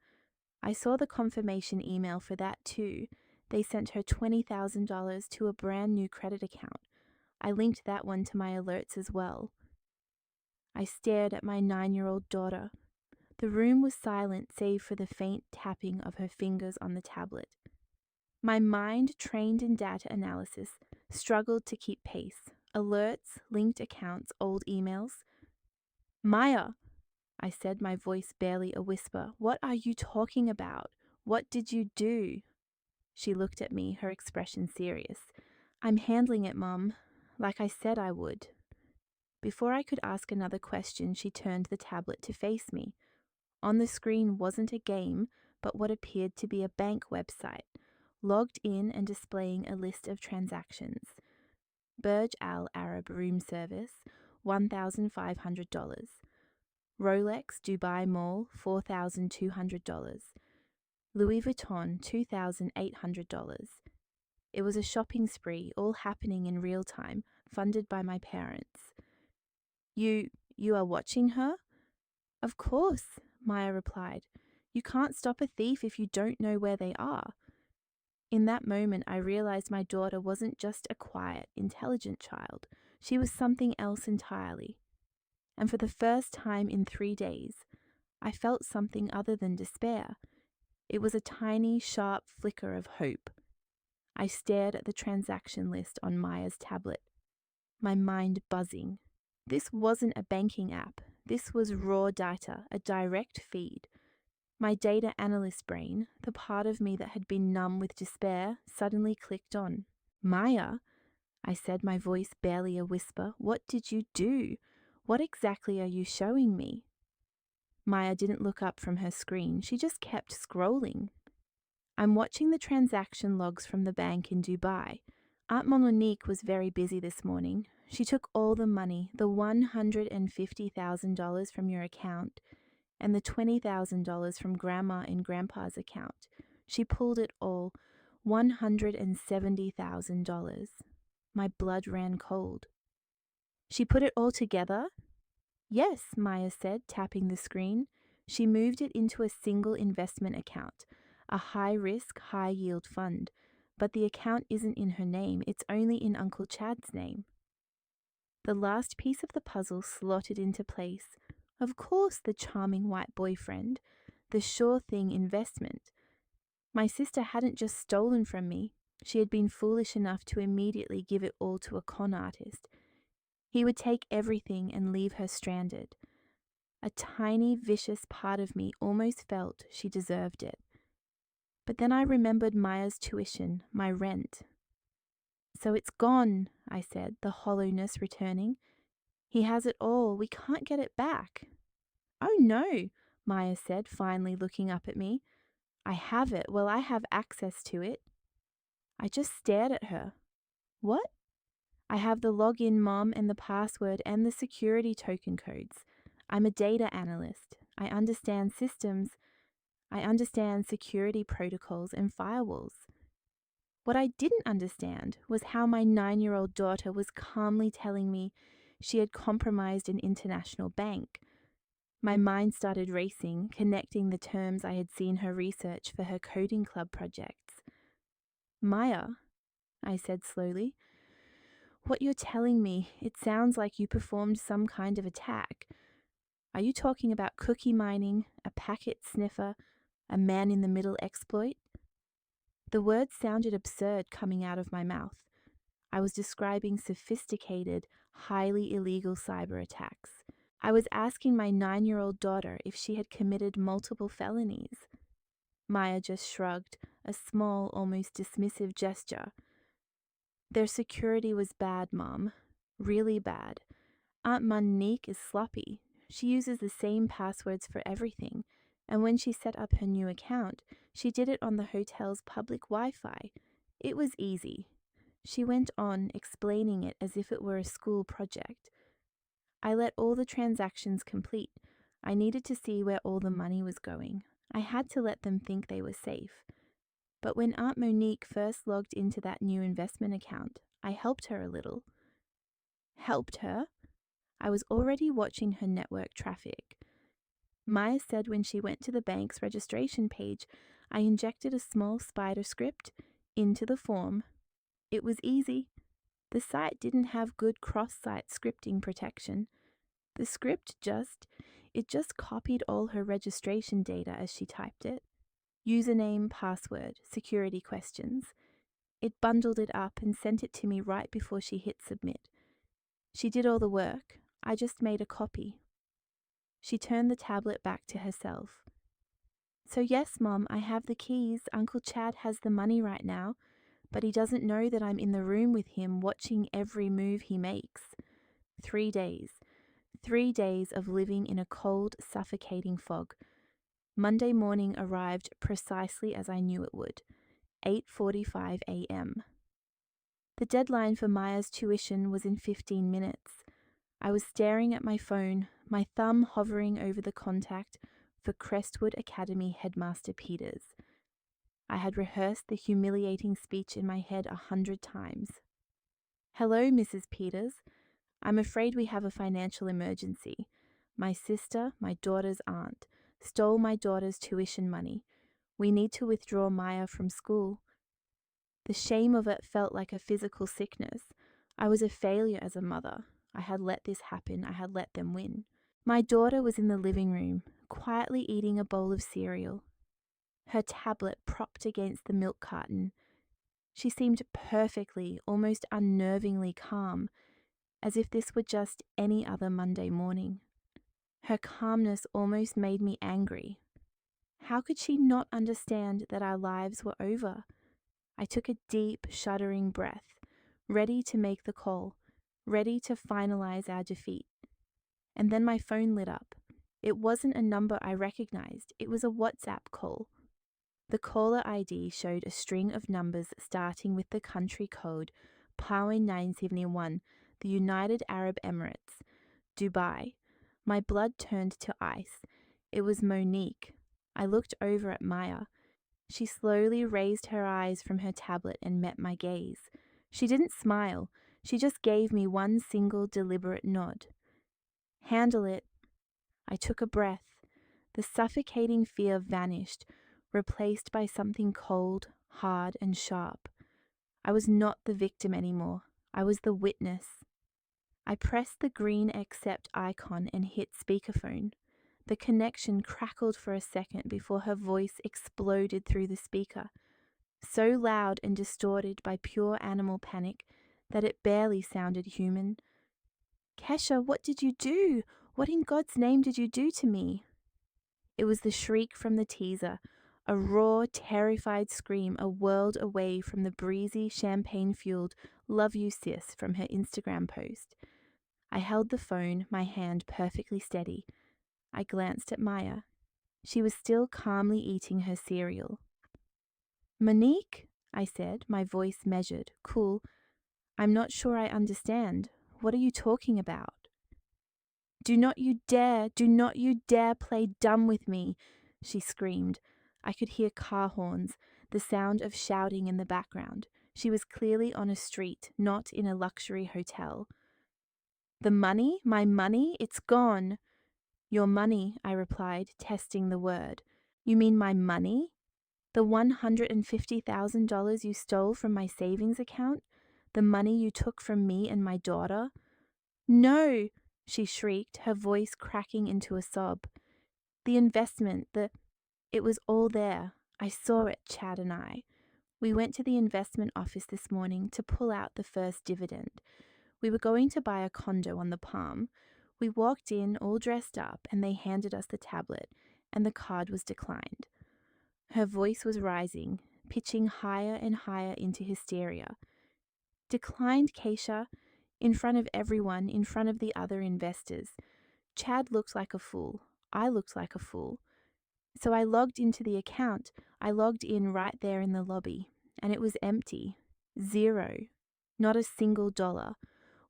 [SPEAKER 1] I saw the confirmation email for that too. They sent her $20,000 to a brand new credit account. I linked that one to my alerts as well. I stared at my 9-year-old daughter. The room was silent save for the faint tapping of her fingers on the tablet. My mind, trained in data analysis, struggled to keep pace. Alerts, linked accounts, old emails. Maya, I said, my voice barely a whisper. What are you talking about? What did you do? She looked at me, her expression serious. I'm handling it, Mum, like I said I would. Before I could ask another question, she turned the tablet to face me. On the screen wasn't a game, but what appeared to be a bank website, logged in and displaying a list of transactions. Burj Al Arab room service, $1,500. Rolex Dubai Mall, $4,200. Louis Vuitton, $2,800. It was a shopping spree, all happening in real time, funded by my parents. You are watching her? Of course, Maya replied. You can't stop a thief if you don't know where they are. In that moment, I realized my daughter wasn't just a quiet, intelligent child. She was something else entirely. And for the first time in 3 days, I felt something other than despair. It was a tiny, sharp flicker of hope. I stared at the transaction list on Maya's tablet, my mind buzzing. This wasn't a banking app. This was raw data, a direct feed. My data analyst brain, the part of me that had been numb with despair, suddenly clicked on. Maya, I said, my voice barely a whisper, what did you do? What exactly are you showing me? Maya didn't look up from her screen. She just kept scrolling. I'm watching the transaction logs from the bank in Dubai. Aunt Monique was very busy this morning. She took all the money, the $150,000 from your account, and the $20,000 from Grandma and Grandpa's account. She pulled it all, $170,000. My blood ran cold. She put it all together? Yes, Maya said, tapping the screen. She moved it into a single investment account, a high-risk, high-yield fund. But the account isn't in her name, it's only in Uncle Chad's name. The last piece of the puzzle slotted into place. Of course, the charming white boyfriend, the sure thing investment. My sister hadn't just stolen from me, she had been foolish enough to immediately give it all to a con artist. He would take everything and leave her stranded. A tiny, vicious part of me almost felt she deserved it. But then I remembered Maya's tuition, my rent. So it's gone, I said, the hollowness returning. He has it all. We can't get it back. Oh no, Maya said, finally looking up at me. I have it. Well, I have access to it. I just stared at her. What? I have the login, Mom, and the password and the security token codes. I'm a data analyst. I understand systems. I understand security protocols and firewalls. What I didn't understand was how my 9-year-old daughter was calmly telling me she had compromised an international bank. My mind started racing, connecting the terms I had seen her research for her coding club projects. Maya, I said slowly, What you're telling me, it sounds like you performed some kind of attack. Are you talking about cookie mining, a packet sniffer, a man in the middle exploit? The words sounded absurd coming out of my mouth. I was describing sophisticated, highly illegal cyber attacks. I was asking my 9-year-old daughter if she had committed multiple felonies. Maya just shrugged, a small, almost dismissive gesture. Their security was bad, Mom. Really bad. Aunt Monique is sloppy. She uses the same passwords for everything, and when she set up her new account, she did it on the hotel's public Wi-Fi. It was easy. She went on, explaining it as if it were a school project. I let all the transactions complete. I needed to see where all the money was going. I had to let them think they were safe. But when Aunt Monique first logged into that new investment account, I helped her a little. Helped her? I was already watching her network traffic. Maya said when she went to the bank's registration page, I injected a small spider script into the form. It was easy. The site didn't have good cross-site scripting protection. The script just copied all her registration data as she typed it. Username, password, security questions. It bundled it up and sent it to me right before she hit submit. She did all the work. I just made a copy. She turned the tablet back to herself. So yes, Mom, I have the keys. Uncle Chad has the money right now, but he doesn't know that I'm in the room with him watching every move he makes. 3 days. 3 days of living in a cold, suffocating fog. Monday morning arrived precisely as I knew it would, 8:45 a.m. The deadline for Maya's tuition was in 15 minutes. I was staring at my phone, my thumb hovering over the contact for Crestwood Academy Headmaster Peters. I had rehearsed the humiliating speech in my head 100 times. Hello, Mrs. Peters. I'm afraid we have a financial emergency. My sister, my daughter's aunt, stole my daughter's tuition money. We need to withdraw Maya from school. The shame of it felt like a physical sickness. I was a failure as a mother. I had let this happen. I had let them win. My daughter was in the living room, quietly eating a bowl of cereal, her tablet propped against the milk carton. She seemed perfectly, almost unnervingly calm, as if this were just any other Monday morning. Her calmness almost made me angry. How could she not understand that our lives were over? I took a deep, shuddering breath, ready to make the call, ready to finalize our defeat. And then my phone lit up. It wasn't a number I recognized. It was a WhatsApp call. The caller ID showed a string of numbers starting with the country code PAWIN 971, the United Arab Emirates, Dubai. My blood turned to ice. It was Monique. I looked over at Maya. She slowly raised her eyes from her tablet and met my gaze. She didn't smile. She just gave me one single deliberate nod. Handle it. I took a breath. The suffocating fear vanished, replaced by something cold, hard, and sharp. I was not the victim anymore. I was the witness. I pressed the green accept icon and hit speakerphone. The connection crackled for a second before her voice exploded through the speaker, so loud and distorted by pure animal panic that it barely sounded human. Kesha, what did you do? What in God's name did you do to me? It was the shriek from the teaser, a raw, terrified scream a world away from the breezy, champagne-fueled "Love you, sis" from her Instagram post. I held the phone, my hand perfectly steady. I glanced at Maya. She was still calmly eating her cereal. Monique, I said, my voice measured, cool. I'm not sure I understand. What are you talking about? Do not you dare play dumb with me, she screamed. I could hear car horns, the sound of shouting in the background. She was clearly on a street, not in a luxury hotel. The money? My money? It's gone. Your money, I replied, testing the word. You mean my money? The $150,000 you stole from my savings account? The money you took from me and my daughter? No, she shrieked, her voice cracking into a sob. The investment, it was all there. I saw it, Chad and I. We went to the investment office this morning to pull out the first dividend. We were going to buy a condo on the Palm. We walked in all dressed up and they handed us the tablet, and the card was declined. Her voice was rising, pitching higher and higher into hysteria. Declined, Keisha, in front of everyone, in front of the other investors. Chad looked like a fool. I looked like a fool. So I logged into the account. I logged in right there in the lobby, and it was empty. Zero. Not a single dollar.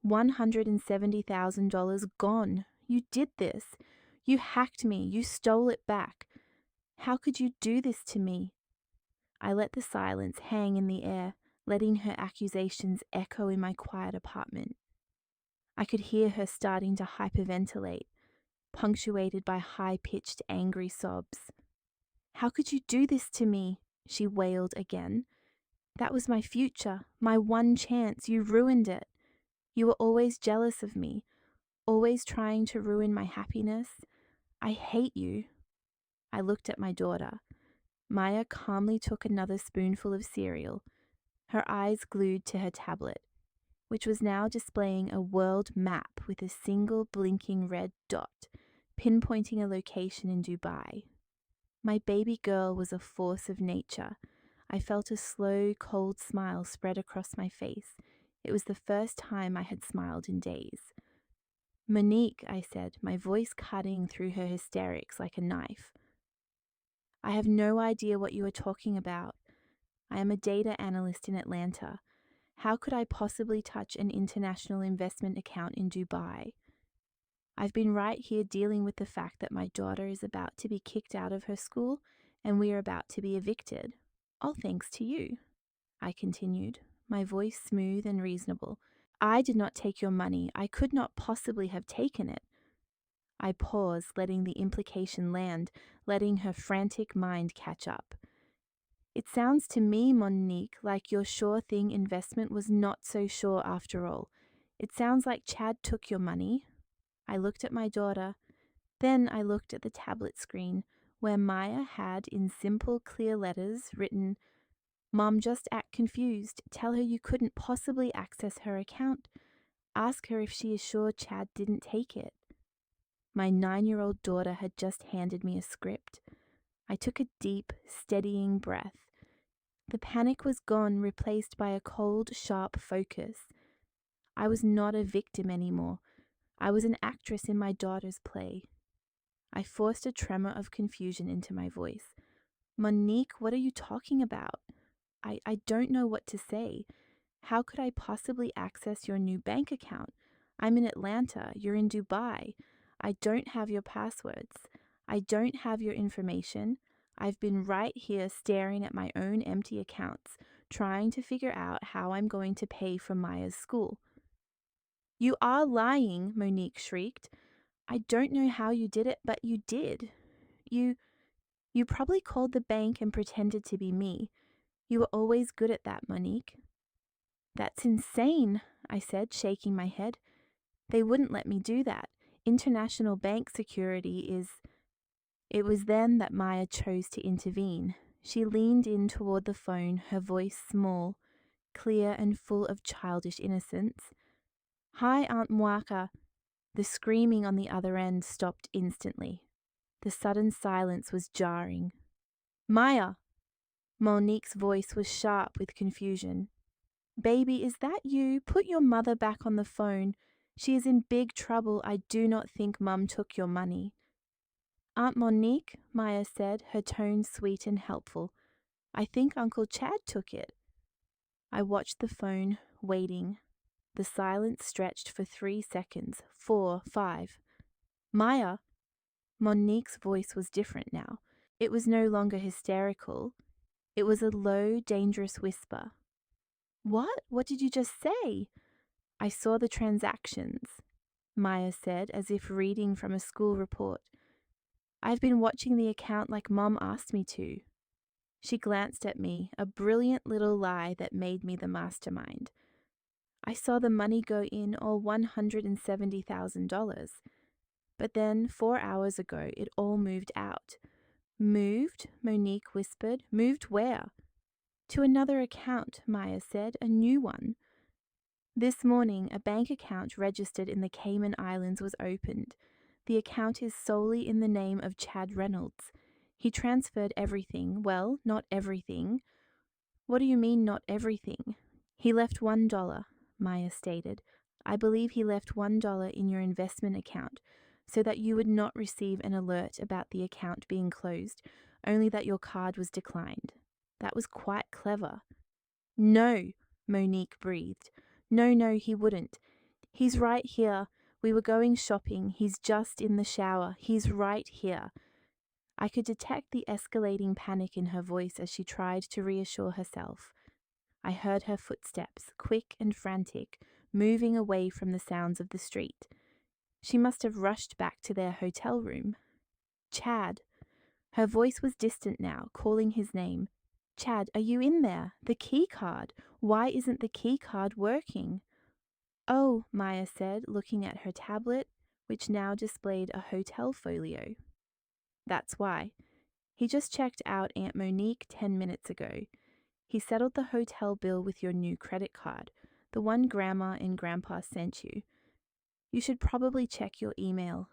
[SPEAKER 1] $170,000 gone. You did this. You hacked me. You stole it back. How could you do this to me? I let the silence hang in the air, letting her accusations echo in my quiet apartment. I could hear her starting to hyperventilate, punctuated by high-pitched, angry sobs. How could you do this to me? She wailed again. That was my future, my one chance. You ruined it. You were always jealous of me, always trying to ruin my happiness. I hate you. I looked at my daughter. Maya calmly took another spoonful of cereal, her eyes glued to her tablet, which was now displaying a world map with a single blinking red dot, pinpointing a location in Dubai. My baby girl was a force of nature. I felt a slow, cold smile spread across my face. It was the first time I had smiled in days. Monique, I said, my voice cutting through her hysterics like a knife. I have no idea what you are talking about. I am a data analyst in Atlanta. How could I possibly touch an international investment account in Dubai? I've been right here dealing with the fact that my daughter is about to be kicked out of her school and we are about to be evicted. All thanks to you, I continued, my voice smooth and reasonable. I did not take your money. I could not possibly have taken it. I paused, letting the implication land, letting her frantic mind catch up. It sounds to me, Monique, like your sure thing investment was not so sure after all. It sounds like Chad took your money. I looked at my daughter. Then I looked at the tablet screen, where Maya had, in simple, clear letters, written, Mom, just act confused. Tell her you couldn't possibly access her account. Ask her if she is sure Chad didn't take it. My 9-year-old daughter had just handed me a script. I took a deep, steadying breath. The panic was gone, replaced by a cold, sharp focus. I was not a victim anymore. I was an actress in my daughter's play. I forced a tremor of confusion into my voice. Monique, what are you talking about? I don't know what to say. How could I possibly access your new bank account? I'm in Atlanta. You're in Dubai. I don't have your passwords. I don't have your information. I've been right here staring at my own empty accounts, trying to figure out how I'm going to pay for Maya's school. You are lying, Monique shrieked. I don't know how you did it, but you did. You probably called the bank and pretended to be me. You were always good at that, Monique. That's insane, I said, shaking my head. They wouldn't let me do that. International bank security is... It was then that Maya chose to intervene. She leaned in toward the phone, her voice small, clear and full of childish innocence. Hi, Aunt Mwaka. The screaming on the other end stopped instantly. The sudden silence was jarring. Maya! Monique's voice was sharp with confusion. Baby, is that you? Put your mother back on the phone. She is in big trouble. I do not think Mum took your money. Aunt Monique, Maya said, her tone sweet and helpful. I think Uncle Chad took it. I watched the phone, waiting. The silence stretched for 3 seconds, 4, 5. Maya! Monique's voice was different now. It was no longer hysterical. It was a low, dangerous whisper. What? What did you just say? I saw the transactions, Maya said, as if reading from a school report. I've been watching the account like Mom asked me to. She glanced at me, a brilliant little lie that made me the mastermind. I saw the money go in, all $170,000. But then, 4 hours ago, it all moved out. Moved? Monique whispered. Moved where? To another account, Maya said, a new one. This morning, a bank account registered in the Cayman Islands was opened. The account is solely in the name of Chad Reynolds. He transferred everything. Well, not everything. What do you mean, not everything? He left $1, Maya stated. I believe he left $1 in your investment account so that you would not receive an alert about the account being closed, only that your card was declined. That was quite clever. No, Monique breathed. No, he wouldn't. He's right here. We were going shopping. He's just in the shower. He's right here. I could detect the escalating panic in her voice as she tried to reassure herself. I heard her footsteps, quick and frantic, moving away from the sounds of the street. She must have rushed back to their hotel room. Chad. Her voice was distant now, calling his name. Chad, are you in there? The key card. Why isn't the key card working? Oh, Maya said, looking at her tablet, which now displayed a hotel folio. That's why. He just checked out Aunt Monique 10 minutes ago. He settled the hotel bill with your new credit card, the one Grandma and Grandpa sent you. You should probably check your email,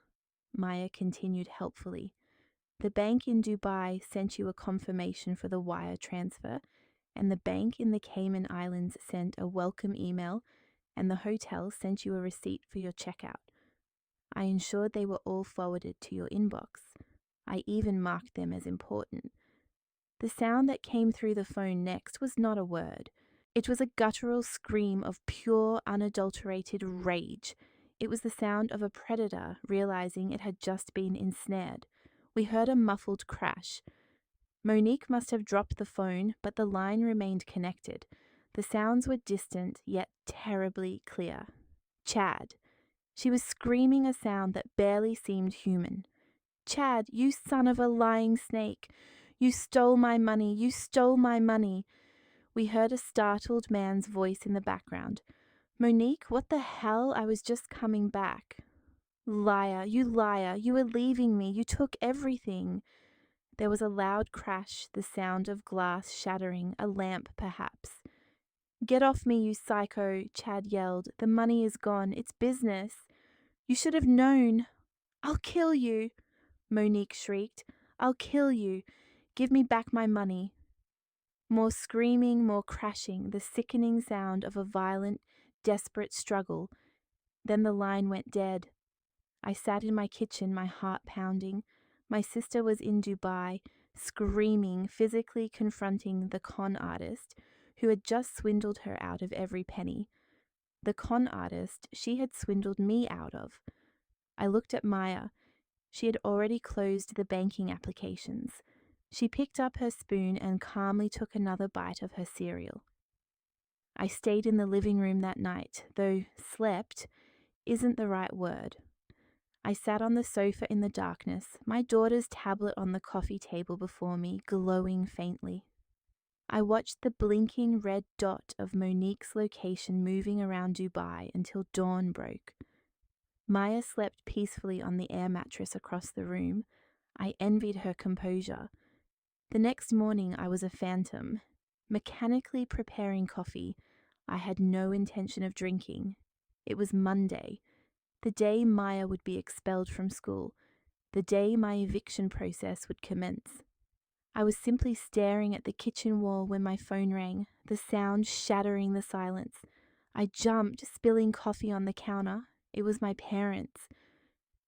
[SPEAKER 1] Maya continued helpfully. The bank in Dubai sent you a confirmation for the wire transfer, and the bank in the Cayman Islands sent a welcome email, and the hotel sent you a receipt for your checkout. I ensured they were all forwarded to your inbox. I even marked them as important. The sound that came through the phone next was not a word. It was a guttural scream of pure, unadulterated rage. It was the sound of a predator realizing it had just been ensnared. We heard a muffled crash. Monique must have dropped the phone, but the line remained connected. The sounds were distant, yet terribly clear. Chad. She was screaming a sound that barely seemed human. Chad, you son of a lying snake. You stole my money. You stole my money. We heard a startled man's voice in the background. Monique, what the hell? I was just coming back. Liar, you were leaving me, you took everything. There was a loud crash, the sound of glass shattering, a lamp perhaps. Get off me, you psycho, Chad yelled. The money is gone, it's business. You should have known. I'll kill you, Monique shrieked. I'll kill you. Give me back my money. More screaming, more crashing, the sickening sound of a violent, desperate struggle. Then the line went dead. I sat in my kitchen, my heart pounding. My sister was in Dubai, screaming, physically confronting the con artist who had just swindled her out of every penny. The con artist she had swindled me out of. I looked at Maya. She had already closed the banking applications. She picked up her spoon and calmly took another bite of her cereal. I stayed in the living room that night, though slept isn't the right word. I sat on the sofa in the darkness, my daughter's tablet on the coffee table before me, glowing faintly. I watched the blinking red dot of Monique's location moving around Dubai until dawn broke. Maya slept peacefully on the air mattress across the room. I envied her composure. The next morning I was a phantom, mechanically preparing coffee. I had no intention of drinking. It was Monday. The day Maya would be expelled from school, the day my eviction process would commence. I was simply staring at the kitchen wall when my phone rang, the sound shattering the silence. I jumped, spilling coffee on the counter. It was my parents.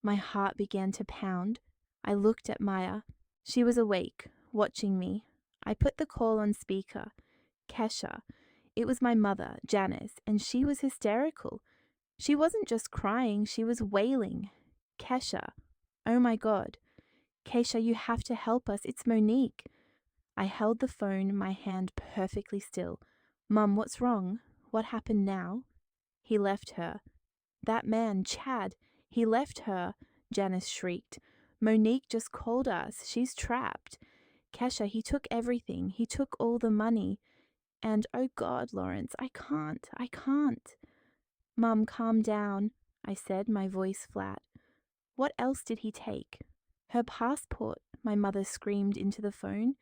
[SPEAKER 1] My heart began to pound. I looked at Maya. She was awake, watching me. I put the call on speaker. Kesha. It was my mother, Janice, and she was hysterical. She wasn't just crying, she was wailing. Kesha. Oh my God. Kesha, you have to help us. It's Monique. I held the phone, my hand perfectly still. Mum, what's wrong? What happened now? He left her. That man, Chad, he left her, Janice shrieked. Monique just called us. She's trapped. Kesha, he took everything. He took all the money. And, oh God, Lawrence, I can't. Mum, calm down, I said, my voice flat. What else did he take? Her passport, my mother screamed into the phone.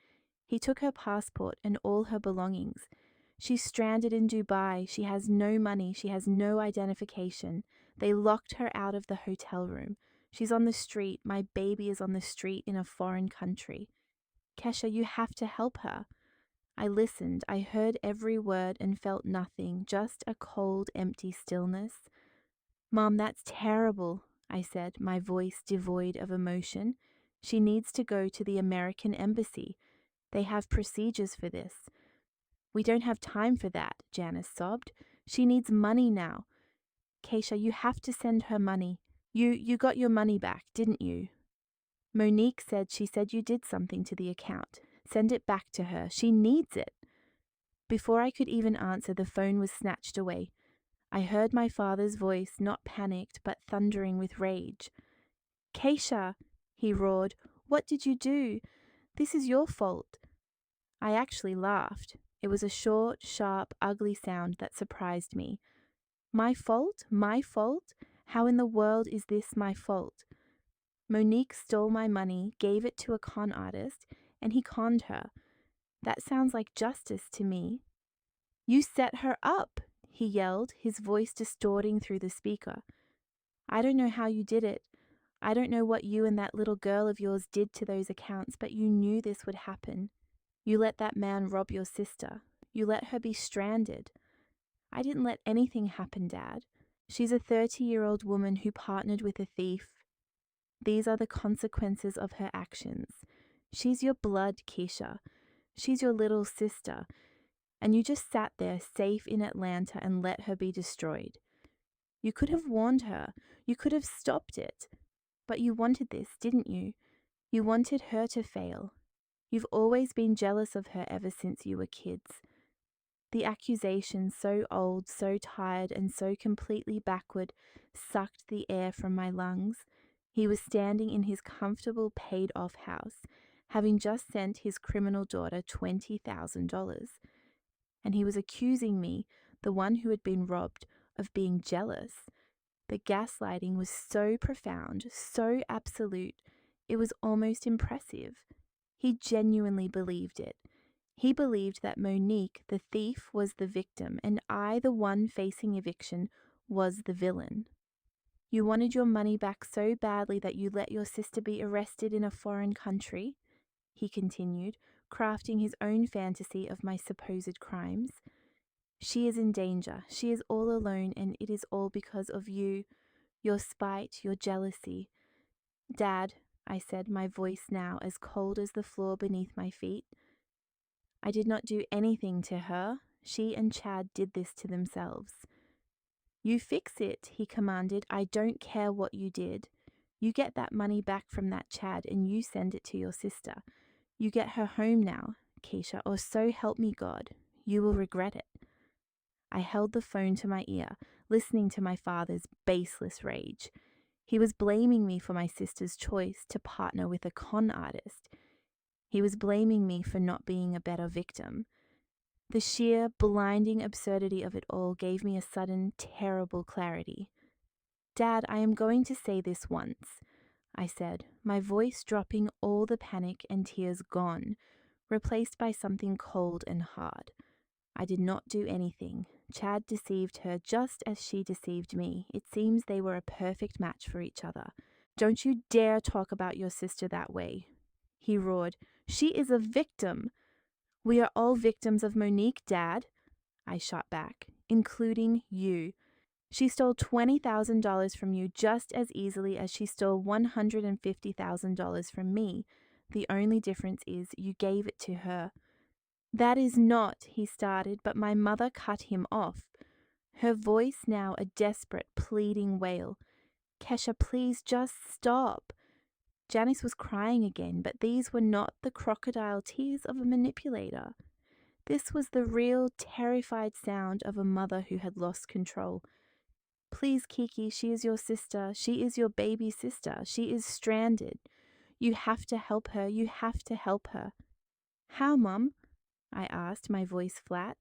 [SPEAKER 1] He took her passport and all her belongings. She's stranded in Dubai. She has no money. She has no identification. They locked her out of the hotel room. She's on the street. My baby is on the street in a foreign country. Kesha, you have to help her. I listened. I heard every word and felt nothing, just a cold, empty stillness. Mom, that's terrible, I said, my voice devoid of emotion. She needs to go to the American embassy. They have procedures for this. We don't have time for that, Janice sobbed. She needs money now. Keisha, you have to send her money. You got your money back, didn't you? Monique said she said you did something to the account. Send it back to her. She needs it. Before I could even answer, the phone was snatched away. I heard my father's voice, not panicked, but thundering with rage. Keisha, he roared, what did you do? This is your fault. I actually laughed. It was a short, sharp, ugly sound that surprised me. My fault? My fault? How in the world is this my fault? Monique stole my money, gave it to a con artist, and he conned her. That sounds like justice to me. You set her up, he yelled, his voice distorting through the speaker. I don't know how you did it. I don't know what you and that little girl of yours did to those accounts, but you knew this would happen. You let that man rob your sister. You let her be stranded. I didn't let anything happen, Dad. She's a 30-year-old woman who partnered with a thief. These are the consequences of her actions. She's your blood, Keisha. She's your little sister. And you just sat there safe in Atlanta and let her be destroyed. You could have warned her. You could have stopped it. But you wanted this, didn't you? You wanted her to fail. You've always been jealous of her ever since you were kids. The accusation, so old, so tired, and so completely backward, sucked the air from my lungs. He was standing in his comfortable, paid-off house, having just sent his criminal daughter $20,000. And he was accusing me, the one who had been robbed, of being jealous. The gaslighting was so profound, so absolute, it was almost impressive. He genuinely believed it. He believed that Monique, the thief, was the victim, and I, the one facing eviction, was the villain. You wanted your money back so badly that you let your sister be arrested in a foreign country, he continued, crafting his own fantasy of my supposed crimes. She is in danger. She is all alone, and it is all because of you, your spite, your jealousy. Dad, I said, my voice now as cold as the floor beneath my feet. I did not do anything to her. She and Chad did this to themselves. You fix it, he commanded. I don't care what you did. You get that money back from that Chad and you send it to your sister. You get her home now, Keisha, or so help me God. You will regret it. I held the phone to my ear, listening to my father's baseless rage. He was blaming me for my sister's choice to partner with a con artist. He was blaming me for not being a better victim. The sheer, blinding absurdity of it all gave me a sudden, terrible clarity. Dad, I am going to say this once, I said, my voice dropping, all the panic and tears gone, replaced by something cold and hard. I did not do anything. Chad deceived her just as she deceived me. It seems they were a perfect match for each other. Don't you dare talk about your sister that way, he roared. She is a victim. We are all victims of Monique, Dad, I shot back, including you. She stole $20,000 from you just as easily as she stole $150,000 from me. The only difference is you gave it to her. That is not, he started, but my mother cut him off. Her voice now a desperate, pleading wail. Kesha, please just stop. Janice was crying again, but these were not the crocodile tears of a manipulator. This was the real, terrified sound of a mother who had lost control. Please, Kiki, she is your sister. She is your baby sister. She is stranded. You have to help her. You have to help her. How, Mum? I asked, my voice flat.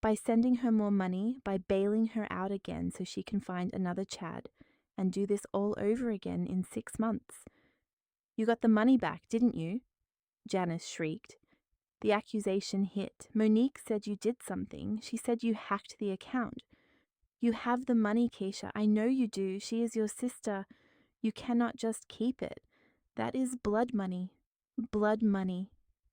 [SPEAKER 1] by sending her more money, by bailing her out again so she can find another Chad and do this all over again in 6 months. You got the money back, didn't you? Janice shrieked. The accusation hit. Monique said you did something. She said you hacked the account. You have the money, Keisha. I know you do. She is your sister. You cannot just keep it. That is blood money. Blood money.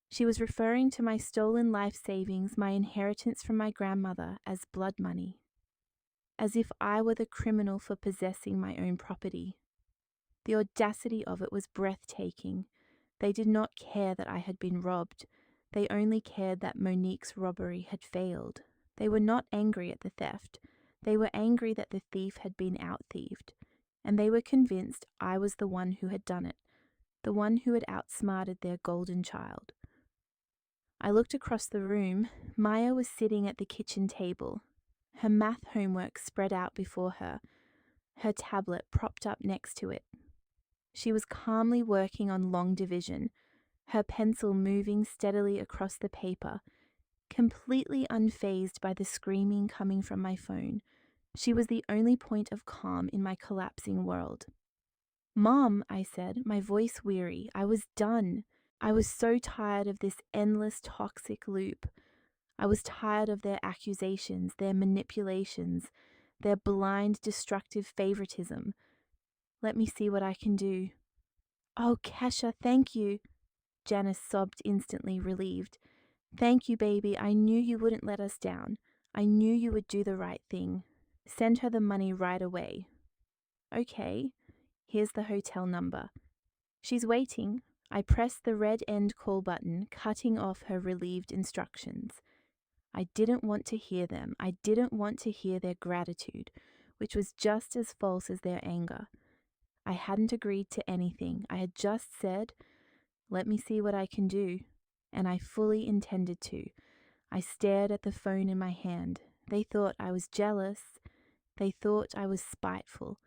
[SPEAKER 1] She was referring to my stolen life savings, my inheritance from my grandmother, as blood money. As if I were the criminal for possessing my own property. The audacity of it was breathtaking. They did not care that I had been robbed. They only cared that Monique's robbery had failed. They were not angry at the theft. They were angry that the thief had been out-thieved. And they were convinced I was the one who had done it, the one who had outsmarted their golden child. I looked across the room. Maya was sitting at the kitchen table, her math homework spread out before her, her tablet propped up next to it. She was calmly working on long division, her pencil moving steadily across the paper, completely unfazed by the screaming coming from my phone. She was the only point of calm in my collapsing world. "Mom," I said, my voice weary. I was done. I was so tired of this endless toxic loop. I was tired of their accusations, their manipulations, their blind, destructive favoritism. Let me see what I can do. "Oh, Kesha, thank you." Janice sobbed, instantly relieved. "Thank you, baby. I knew you wouldn't let us down. I knew you would do the right thing. Send her the money right away." "Okay. Here's the hotel number." "She's waiting." I pressed the red end call button, cutting off her relieved instructions. I didn't want to hear them. I didn't want to hear their gratitude, which was just as false as their anger. I hadn't agreed to anything. I had just said, "Let me see what I can do." And I fully intended to. I stared at the phone in my hand. They thought I was jealous. They thought I was spiteful.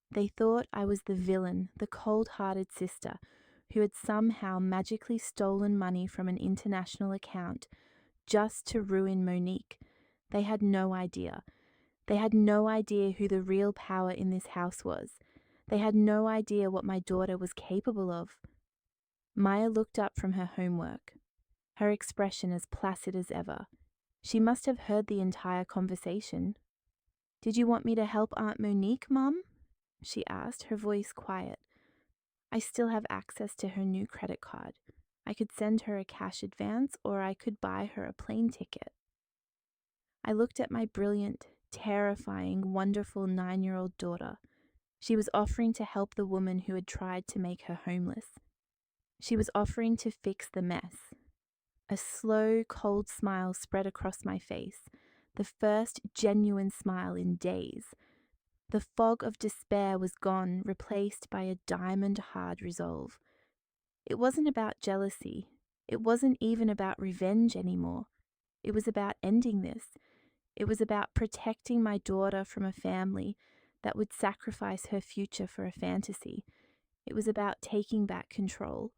[SPEAKER 1] They thought I was the villain, the cold-hearted sister, who had somehow magically stolen money from an international account just to ruin Monique. They had no idea. They had no idea who the real power in this house was. They had no idea what my daughter was capable of. Maya looked up from her homework, her expression as placid as ever. She must have heard the entire conversation. "Did you want me to help Aunt Monique, Mum?" she asked, her voice quiet. I still have access to her new credit card. I could send her a cash advance, or I could buy her a plane ticket. I looked at my brilliant, terrifying, wonderful 9-year-old daughter. She was offering to help the woman who had tried to make her homeless. She was offering to fix the mess. A slow, cold smile spread across my face, the first genuine smile in days. The fog of despair was gone, replaced by a diamond-hard resolve. It wasn't about jealousy. It wasn't even about revenge anymore. It was about ending this. It was about protecting my daughter from a family that would sacrifice her future for a fantasy. It was about taking back control.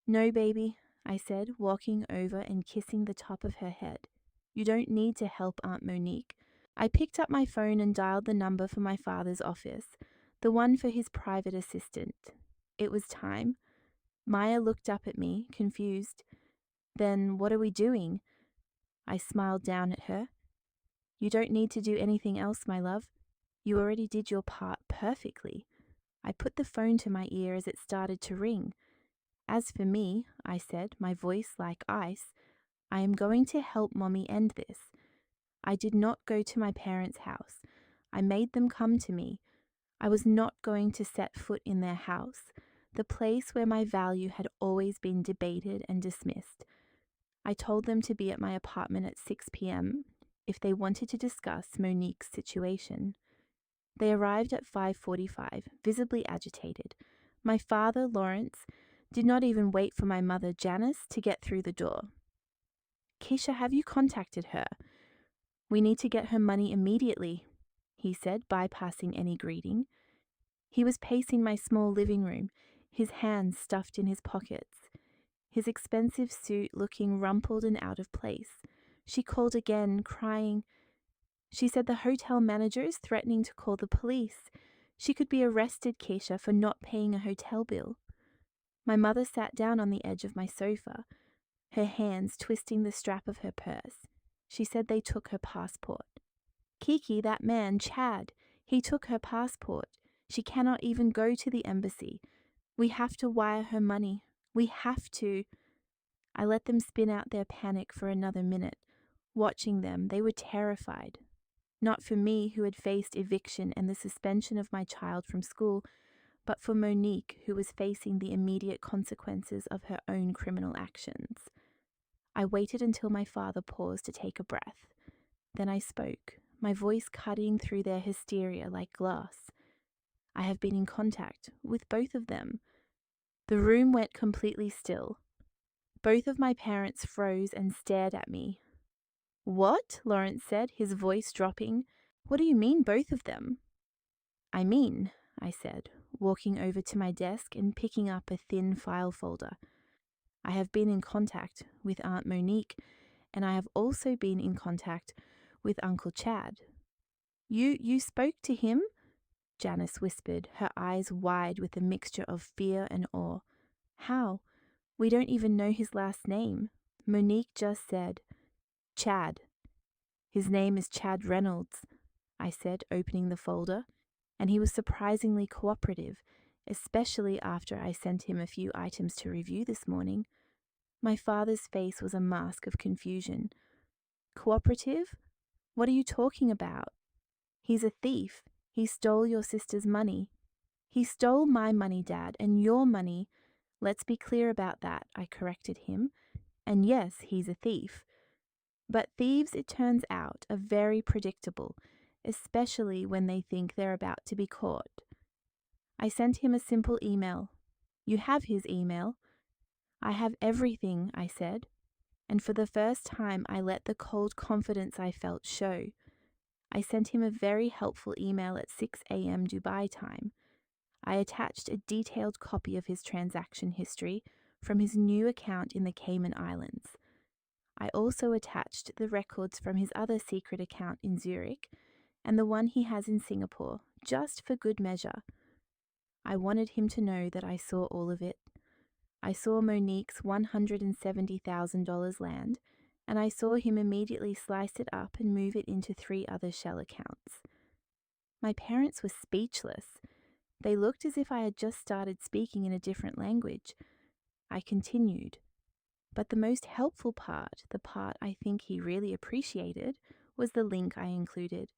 [SPEAKER 1] "No, baby," I said, walking over and kissing the top of her head. "You don't need to help Aunt Monique." I picked up my phone and dialed the number for my father's office, the one for his private assistant. It was time. Maya looked up at me, confused. "Then what are we doing?" I smiled down at her. "You don't need to do anything else, my love. You already did your part perfectly." I put the phone to my ear as it started to ring. "As for me," I said, my voice like ice, "I am going to help Mommy end this. I did not go to my parents' house. I made them come to me. I was not going to set foot in their house, the place where my value had always been debated and dismissed. I told them to be at my apartment at 6 p.m. if they wanted to discuss Monique's situation. They arrived at 5:45, visibly agitated. My father, Lawrence, did not even wait for my mother, Janice, to get through the door. "Keisha, have you contacted her? We need to get her money immediately," he said, bypassing any greeting. He was pacing my small living room, his hands stuffed in his pockets, his expensive suit looking rumpled and out of place, She called again, crying. She said the hotel manager is threatening to call the police. She could be arrested, Keisha, for not paying a hotel bill. My mother sat down on the edge of my sofa, her hands twisting the strap of her purse. She said they took her passport. Kiki, that man, Chad, he took her passport. She cannot even go to the embassy. We have to wire her money. We have to. I let them spin out their panic for another minute. Watching them, they were terrified. Not for me, who had faced eviction and the suspension of my child from school, but for Monique, who was facing the immediate consequences of her own criminal actions. I waited until my father paused to take a breath. Then I spoke, my voice cutting through their hysteria like glass. I have been in contact with both of them. The room went completely still. Both of my parents froze and stared at me. What? Lawrence said, his voice dropping. What do you mean, both of them? I mean, I said, walking over to my desk and picking up a thin file folder. I have been in contact with Aunt Monique, and I have also been in contact with Uncle Chad. You spoke to him? Janice whispered, her eyes wide with a mixture of fear and awe. How? We don't even know his last name. Monique just said, Chad. His name is Chad Reynolds, I said, opening the folder, and he was surprisingly cooperative, especially after I sent him a few items to review this morning. My father's face was a mask of confusion. Cooperative? What are you talking about? He's a thief. He stole your sister's money. He stole my money, Dad, and your money. Let's be clear about that, I corrected him. And yes, he's a thief. But thieves, it turns out, are very predictable, especially when they think they're about to be caught. I sent him a simple email. You have his email. I have everything, I said, and for the first time I let the cold confidence I felt show. I sent him a very helpful email at 6 a.m. Dubai time. I attached a detailed copy of his transaction history from his new account in the Cayman Islands. I also attached the records from his other secret account in Zurich and the one he has in Singapore, just for good measure. I wanted him to know that I saw all of it. I saw Monique's $170,000 land, and I saw him immediately slice it up and move it into 3 other shell accounts. My parents were speechless. They looked as if I had just started speaking in a different language. I continued. But the most helpful part, the part I think he really appreciated, was the link I included.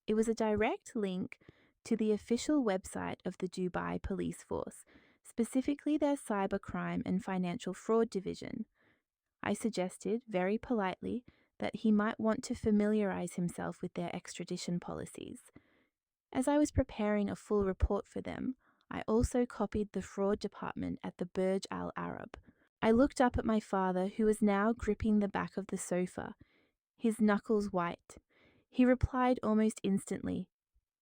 [SPEAKER 1] It was a direct link to the official website of the Dubai Police Force, specifically their cybercrime and financial fraud division. I suggested, very politely, that he might want to familiarize himself with their extradition policies. As I was preparing a full report for them, I also copied the fraud department at the Burj Al Arab. I looked up at my father, who was now gripping the back of the sofa, his knuckles white. He replied almost instantly.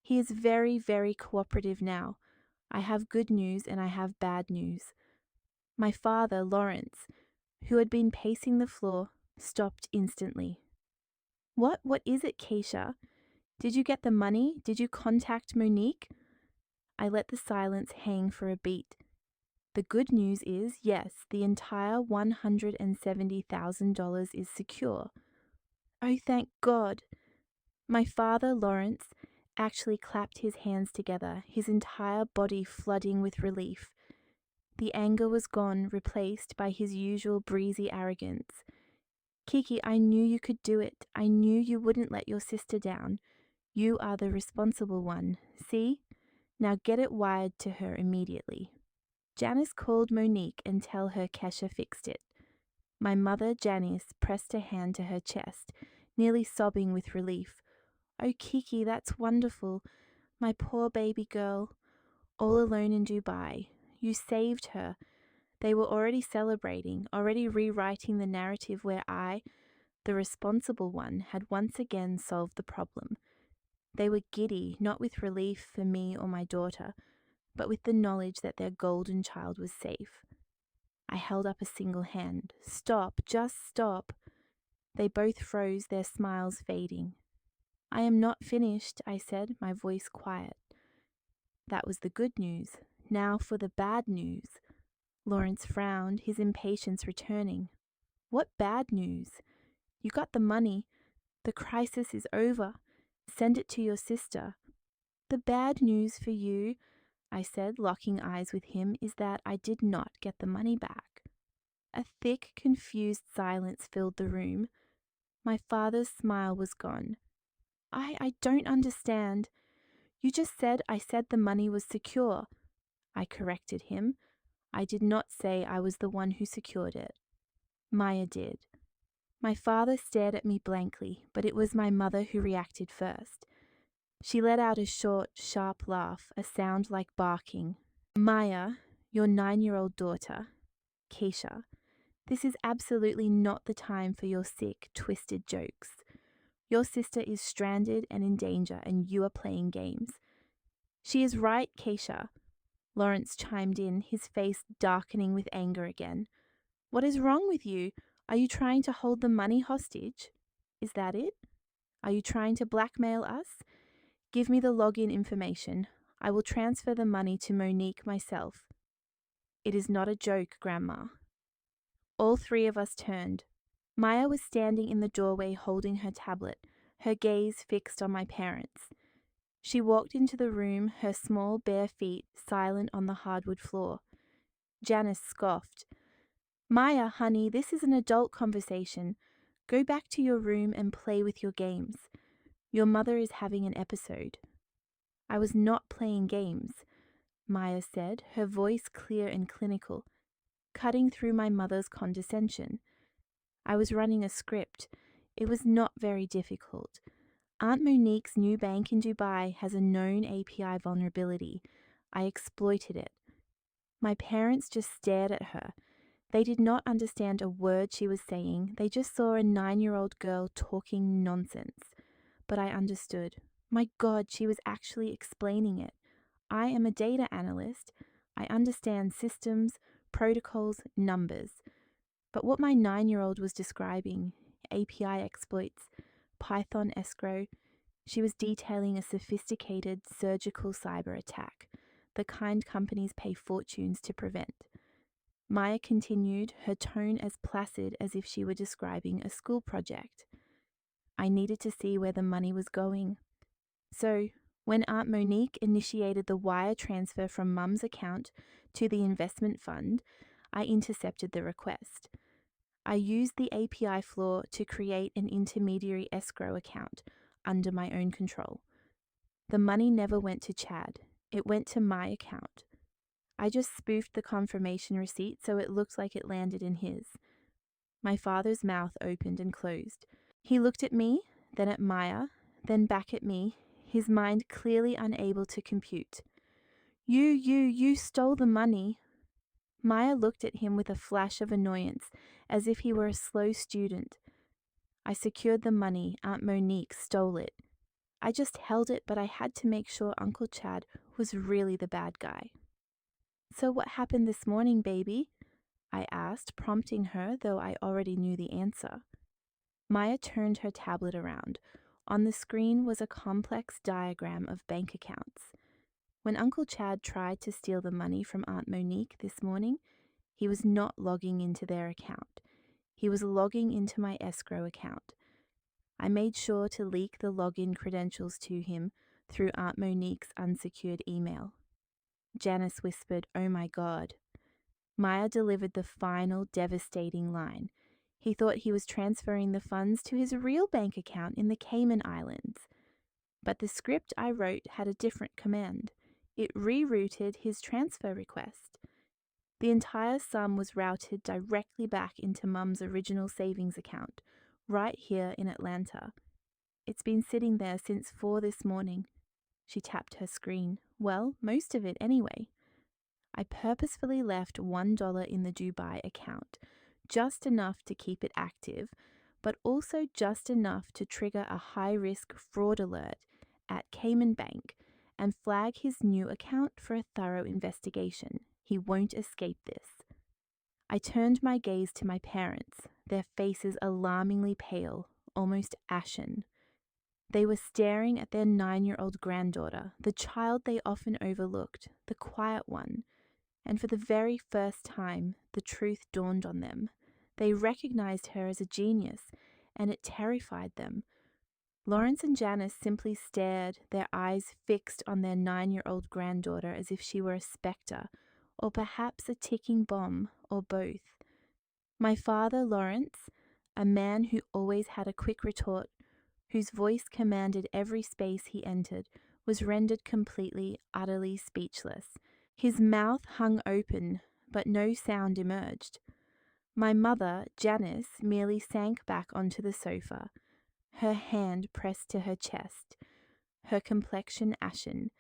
[SPEAKER 1] He is very, very cooperative now. I have good news and I have bad news. My father, Lawrence, who had been pacing the floor, stopped instantly. What is it, Keisha? Did you get the money? Did you contact Monique? I let the silence hang for a beat. The good news is, yes, the entire $170,000 is secure. Oh, thank God. My father, Lawrence, actually clapped his hands together, his entire body flooding with relief. The anger was gone, replaced by his usual breezy arrogance. Kiki, I knew you could do it. I knew you wouldn't let your sister down. You are the responsible one. See? Now get it wired to her immediately. Janice called Monique and tell her Kesha fixed it. My mother, Janice, pressed a hand to her chest, nearly sobbing with relief. Oh, Kiki, that's wonderful. My poor baby girl, all alone in Dubai. You saved her. They were already celebrating, already rewriting the narrative where I, the responsible one, had once again solved the problem. They were giddy, not with relief for me or my daughter, but with the knowledge that their golden child was safe. I held up a single hand. Stop, just stop. They both froze, their smiles fading. I am not finished, I said, my voice quiet. That was the good news. Now for the bad news. Lawrence frowned, his impatience returning. What bad news? You got the money. The crisis is over. Send it to your sister. The bad news for you, I said, locking eyes with him, is that I did not get the money back. A thick, confused silence filled the room. My father's smile was gone. I don't understand. You just said I said the money was secure. I corrected him. I did not say I was the one who secured it. Maya did. My father stared at me blankly, but it was my mother who reacted first. She let out a short, sharp laugh, a sound like barking. Maya, your 9-year-old daughter, Keisha, this is absolutely not the time for your sick, twisted jokes. Your sister is stranded and in danger, and you are playing games. She is right, Keisha. Lawrence chimed in, his face darkening with anger again. What is wrong with you? Are you trying to hold the money hostage? Is that it? Are you trying to blackmail us? Give me the login information. I will transfer the money to Monique myself. It is not a joke, Grandma. All three of us turned. Maya was standing in the doorway holding her tablet, her gaze fixed on my parents. She walked into the room, her small bare feet silent on the hardwood floor. Janice scoffed. Maya, honey, this is an adult conversation. Go back to your room and play with your games. Your mother is having an episode. I was not playing games, Maya said, her voice clear and clinical, cutting through my mother's condescension. I was running a script. It was not very difficult. Aunt Monique's new bank in Dubai has a known API vulnerability. I exploited it. My parents just stared at her. They did not understand a word she was saying. They just saw a 9-year-old girl talking nonsense. But I understood. My God, she was actually explaining it. I am a data analyst. I understand systems, protocols, numbers. But what my 9-year-old was describing, API exploits, Python escrow, she was detailing a sophisticated surgical cyber attack, the kind companies pay fortunes to prevent. Maya continued, her tone as placid as if she were describing a school project. I needed to see where the money was going. So, when Aunt Monique initiated the wire transfer from Mum's account to the investment fund, I intercepted the request. I used the API flaw to create an intermediary escrow account under my own control. The money never went to Chad. It went to my account. I just spoofed the confirmation receipt so it looked like it landed in his. My father's mouth opened and closed. He looked at me, then at Maya, then back at me, his mind clearly unable to compute. You stole the money. Maya looked at him with a flash of annoyance, as if he were a slow student. I secured the money. Aunt Monique stole it. I just held it, but I had to make sure Uncle Chad was really the bad guy. So what happened this morning, baby? I asked, prompting her, though I already knew the answer. Maya turned her tablet around. On the screen was a complex diagram of bank accounts. When Uncle Chad tried to steal the money from Aunt Monique this morning, he was not logging into their account. He was logging into my escrow account. I made sure to leak the login credentials to him through Aunt Monique's unsecured email. Janice whispered, "Oh my God." Maya delivered the final devastating line. He thought he was transferring the funds to his real bank account in the Cayman Islands. But the script I wrote had a different command. It rerouted his transfer request. The entire sum was routed directly back into Mum's original savings account, right here in Atlanta. It's been sitting there since 4 this morning. She tapped her screen. Well, most of it anyway. I purposefully left $1 in the Dubai account, just enough to keep it active, but also just enough to trigger a high-risk fraud alert at Cayman Bank and flag his new account for a thorough investigation. He won't escape this. I turned my gaze to my parents. their faces alarmingly pale, almost ashen. They were staring at their 9-year-old granddaughter, the child they often overlooked, the quiet one, and for the very first time, the truth dawned on them. They recognized her as a genius, and it terrified them. Lawrence and Janice simply stared, their eyes fixed on their 9-year-old granddaughter as if she were a spectre, or perhaps a ticking bomb, or both. My father, Lawrence, a man who always had a quick retort, whose voice commanded every space he entered, was rendered completely, utterly speechless. His mouth hung open, but no sound emerged. My mother, Janice, merely sank back onto the sofa, her hand pressed to her chest, her complexion ashen.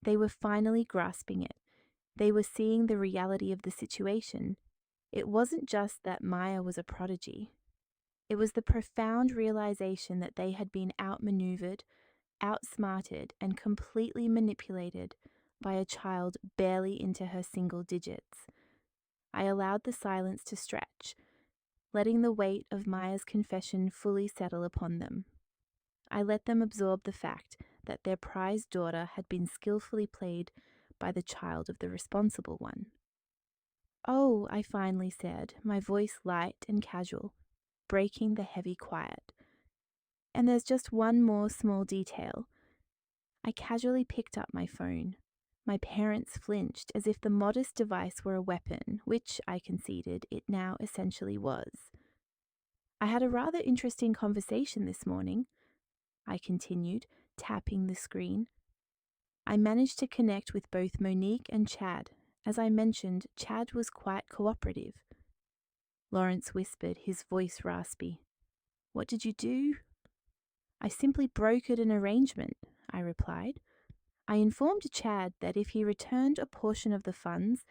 [SPEAKER 1] They were finally grasping it. They were seeing the reality of the situation. It wasn't just that Maya was a prodigy. It was the profound realization that they had been outmaneuvered, outsmarted, and completely manipulated by a child barely into her single digits. I allowed the silence to stretch, letting the weight of Maya's confession fully settle upon them. I let them absorb the fact that their prized daughter had been skillfully played by the child of the responsible one. "Oh," I finally said, my voice light and casual, breaking the heavy quiet. "And there's just one more small detail." I casually picked up my phone. My parents flinched as if the modest device were a weapon, which, I conceded, it now essentially was. "I had a rather interesting conversation this morning," I continued, tapping the screen. I managed to connect with both Monique and Chad. As I mentioned, Chad was quite cooperative. Lawrence whispered, his voice raspy. "What did you do?" "I simply brokered an arrangement," I replied. "I informed Chad that if he returned a portion of the funds,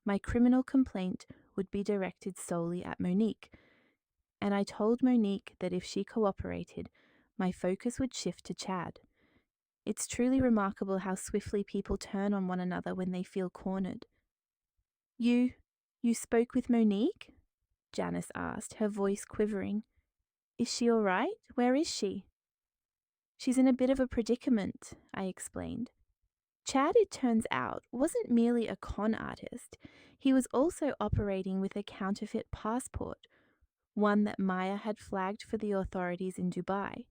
[SPEAKER 1] my criminal complaint would be directed solely at Monique, and I told Monique that if she cooperated, my focus would shift to Chad. It's truly remarkable how swiftly people turn on one another when they feel cornered." You spoke with Monique?" Janice asked, her voice quivering. "Is she all right? Where is she?" "She's in a bit of a predicament," I explained. Chad, it turns out, wasn't merely a con artist. He was also operating with a counterfeit passport, one that Maya had flagged for the authorities in Dubai.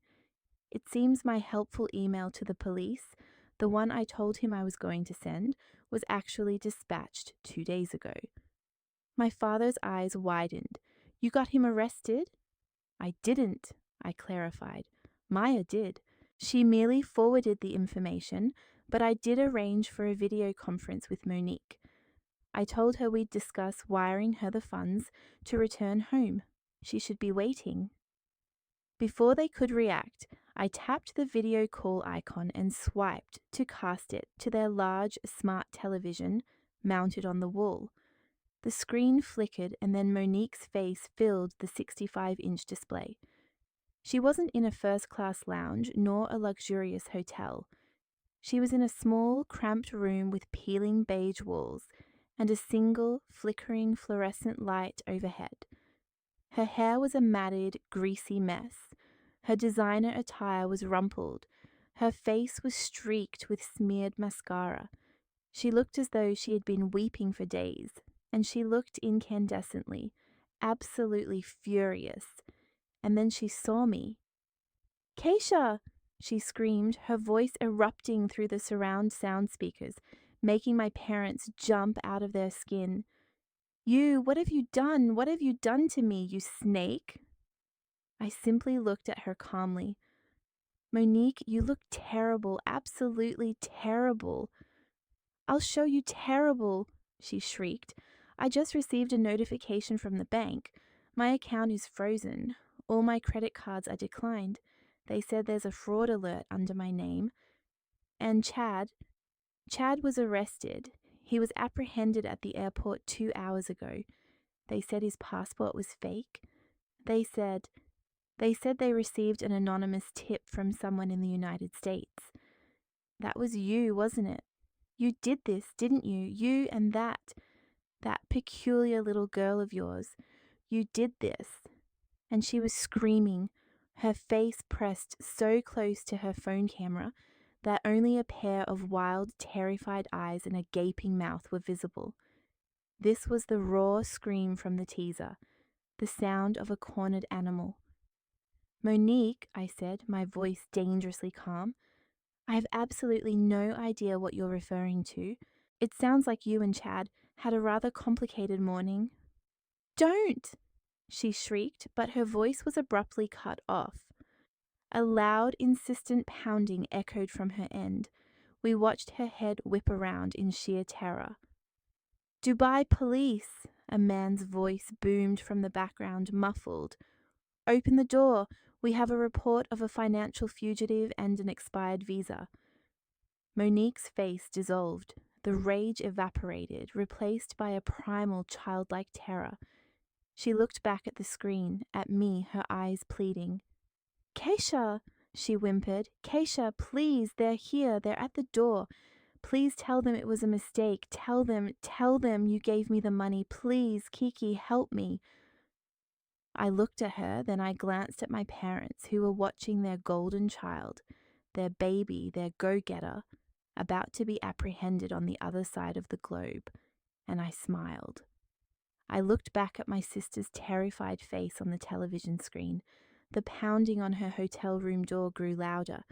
[SPEAKER 1] It seems my helpful email to the police, the one I told him I was going to send, was actually dispatched 2 days ago. My father's eyes widened. "You got him arrested?" "I didn't," I clarified. "Maya did. She merely forwarded the information, but I did arrange for a video conference with Monique. I told her we'd discuss wiring her the funds to return home. She should be waiting." Before they could react, I tapped the video call icon and swiped to cast it to their large smart television mounted on the wall. The screen flickered and then Monique's face filled the 65-inch display. She wasn't in a first-class lounge nor a luxurious hotel. She was in a small, cramped room with peeling beige walls and a single, flickering fluorescent light overhead. Her hair was a matted, greasy mess. Her designer attire was rumpled. Her face was streaked with smeared mascara. She looked as though she had been weeping for days, and she looked incandescently, absolutely furious. And then she saw me. "Keisha!" she screamed, her voice erupting through the surround sound speakers, making my parents jump out of their skin. What have you done? What have you done to me, you snake?" I simply looked at her calmly. "Monique, you look terrible, absolutely terrible." "I'll show you terrible," she shrieked. "I just received a notification from the bank. My account is frozen. All my credit cards are declined. They said there's a fraud alert under my name. And Chad was arrested. He was apprehended at the airport 2 hours ago. They said his passport was fake. They said they received an anonymous tip from someone in the United States. That was you, wasn't it? You did this, didn't you? You and that peculiar little girl of yours. You did this." and she was screaming, her face pressed so close to her phone camera that only a pair of wild, terrified eyes and a gaping mouth were visible. This was the raw scream from the teaser, the sound of a cornered animal. "Monique," I said, my voice dangerously calm, "I have absolutely no idea what you're referring to. It sounds like you and Chad had a rather complicated morning." "Don't!" she shrieked, but her voice was abruptly cut off. A loud, insistent pounding echoed from her end. We watched her head whip around in sheer terror. "Dubai police!" a man's voice boomed from the background, muffled. "Open the door. We have a report of a financial fugitive and an expired visa." Monique's face dissolved. The rage evaporated, replaced by a primal, childlike terror. She looked back at the screen, at me, her eyes pleading. "Keisha," she whimpered. "Keisha, please, they're here. They're at the door. Please tell them it was a mistake. Tell them you gave me the money. Please, Kiki, help me." I looked at her, then I glanced at my parents, who were watching their golden child, their baby, their go-getter, about to be apprehended on the other side of the globe, and I smiled. I looked back at my sister's terrified face on the television screen. The pounding on her hotel room door grew louder.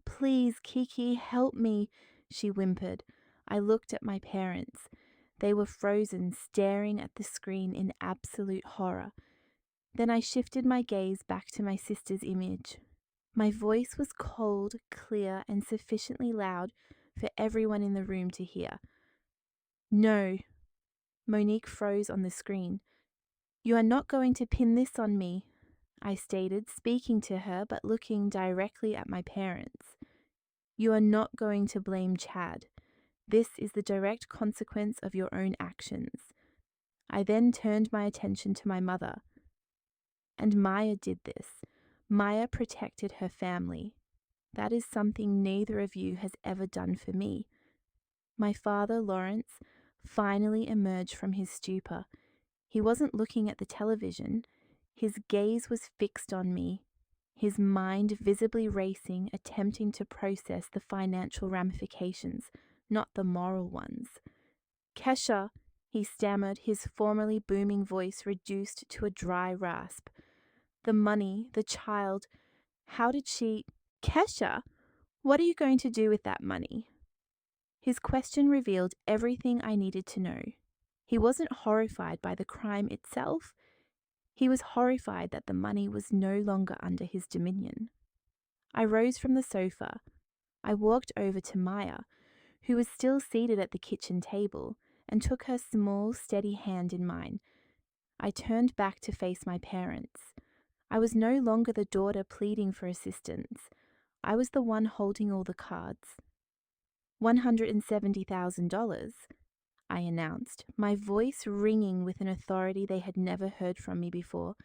[SPEAKER 1] "Please, Kiki, help me," she whimpered. I looked at my parents. They were frozen, staring at the screen in absolute horror. Then I shifted my gaze back to my sister's image. My voice was cold, clear, and sufficiently loud for everyone in the room to hear. "No." Monique froze on the screen. "You are not going to pin this on me," I stated, speaking to her but looking directly at my parents. "You are not going to blame Chad. This is the direct consequence of your own actions." I then turned my attention to my mother. "And Maya did this. Maya protected her family. That is something neither of you has ever done for me." My father, Lawrence, finally emerged from his stupor. He wasn't looking at the television. His gaze was fixed on me, his mind visibly racing, attempting to process the financial ramifications, not the moral ones. "Kesha," he stammered, his formerly booming voice reduced to a dry rasp. "The money, the child, how did she—" "Kesha, what are you going to do with that money?" His question revealed everything I needed to know. He wasn't horrified by the crime itself. He was horrified that the money was no longer under his dominion. I rose from the sofa. I walked over to Maya, who was still seated at the kitchen table, and took her small, steady hand in mine. I turned back to face my parents. I was no longer the daughter pleading for assistance. I was the one holding all the cards. $170,000, I announced, my voice ringing with an authority they had never heard from me before,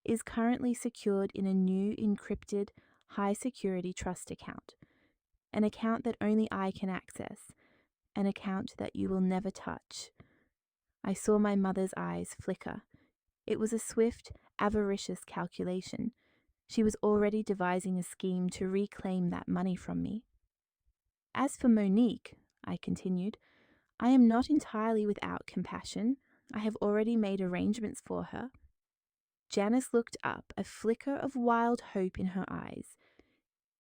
[SPEAKER 1] is currently secured in a new encrypted, high-security trust account. An account that only I can access. An account that you will never touch. I saw my mother's eyes flicker. It was a swift, avaricious calculation. She was already devising a scheme to reclaim that money from me. "As for Monique," I continued, "I am not entirely without compassion. I have already made arrangements for her." Janice looked up, a flicker of wild hope in her eyes.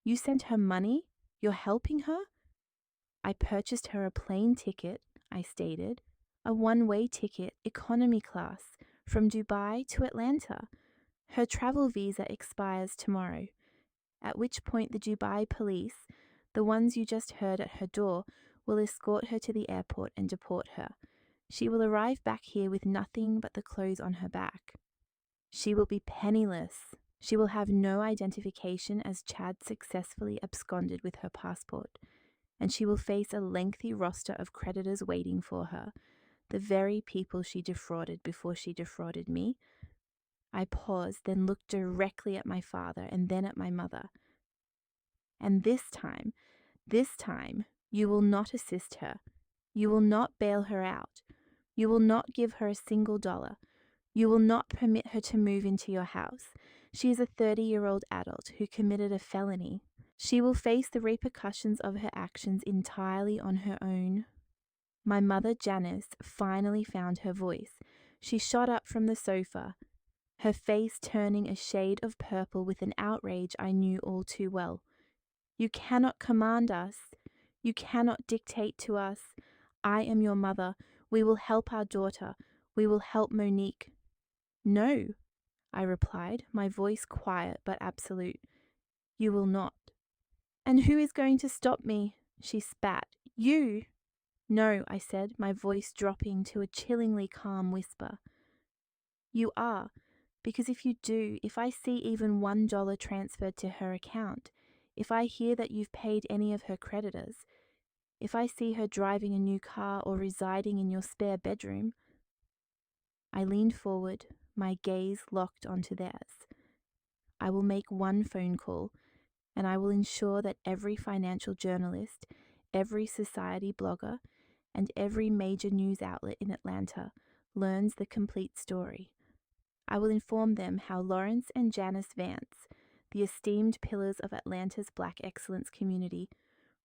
[SPEAKER 1] "You sent her money? You're helping her?" "I purchased her a plane ticket," I stated, "a one-way ticket, economy class, from Dubai to Atlanta. Her travel visa expires tomorrow, at which point the Dubai police, the ones you just heard at her door, will escort her to the airport and deport her. She will arrive back here with nothing but the clothes on her back. She will be penniless. She will have no identification as Chad successfully absconded with her passport, and she will face a lengthy roster of creditors waiting for her, the very people she defrauded before she defrauded me." I paused, then looked directly at my father and then at my mother. "And this time, you will not assist her. You will not bail her out. You will not give her a single dollar. You will not permit her to move into your house. She is a 30-year-old adult who committed a felony. She will face the repercussions of her actions entirely on her own. My mother, Janice, finally found her voice. She shot up from the sofa, her face turning a shade of purple with an outrage I knew all too well. You cannot command us. You cannot dictate to us. I am your mother. We will help our daughter. We will help Monique. No, I replied, my voice quiet but absolute. You will not. And who is going to stop me? She spat. You. No, I said, my voice dropping to a chillingly calm whisper. You are, because if you do, if I see even $1 transferred to her account, if I hear that you've paid any of her creditors, if I see her driving a new car or residing in your spare bedroom. I leaned forward, my gaze locked onto theirs. I will make one phone call, and I will ensure that every financial journalist, every society blogger, and every major news outlet in Atlanta learns the complete story. I will inform them how Lawrence and Janice Vance, the esteemed pillars of Atlanta's Black excellence community,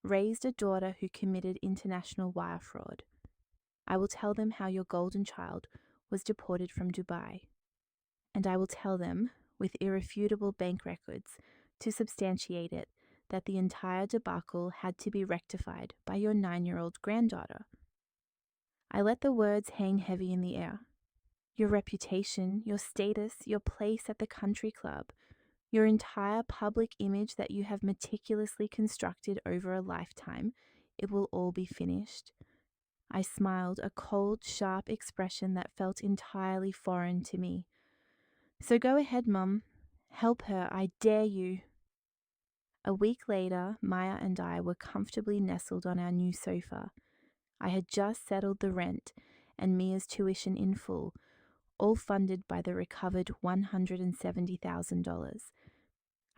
[SPEAKER 1] raised a daughter who committed international wire fraud. I will tell them how your golden child was deported from Dubai. And I will tell them, with irrefutable bank records, to substantiate it, that the entire debacle had to be rectified by your 9-year-old granddaughter. I let the words hang heavy in the air. Your reputation, your status, your place at the country club, your entire public image that you have meticulously constructed over a lifetime, it will all be finished. I smiled, a cold, sharp expression that felt entirely foreign to me. So go ahead, Mum. Help her, I dare you. A week later, Maya and I were comfortably nestled on our new sofa. I had just settled the rent and Mia's tuition in full, all funded by the recovered $170,000.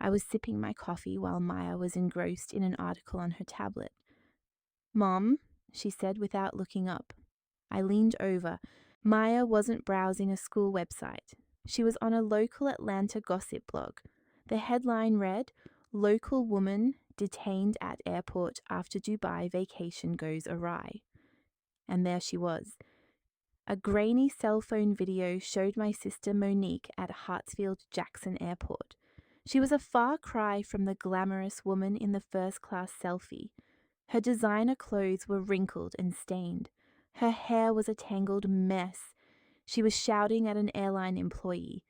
[SPEAKER 1] I was sipping my coffee while Maya was engrossed in an article on her tablet. Mom, she said without looking up. I leaned over. Maya wasn't browsing a school website. She was on a local Atlanta gossip blog. The headline read, "Local woman detained at airport after Dubai vacation goes awry." And there she was. A grainy cell phone video showed my sister Monique at Hartsfield-Jackson Airport. She was a far cry from the glamorous woman in the first-class selfie. Her designer clothes were wrinkled and stained. Her hair was a tangled mess. She was shouting at an airline employee.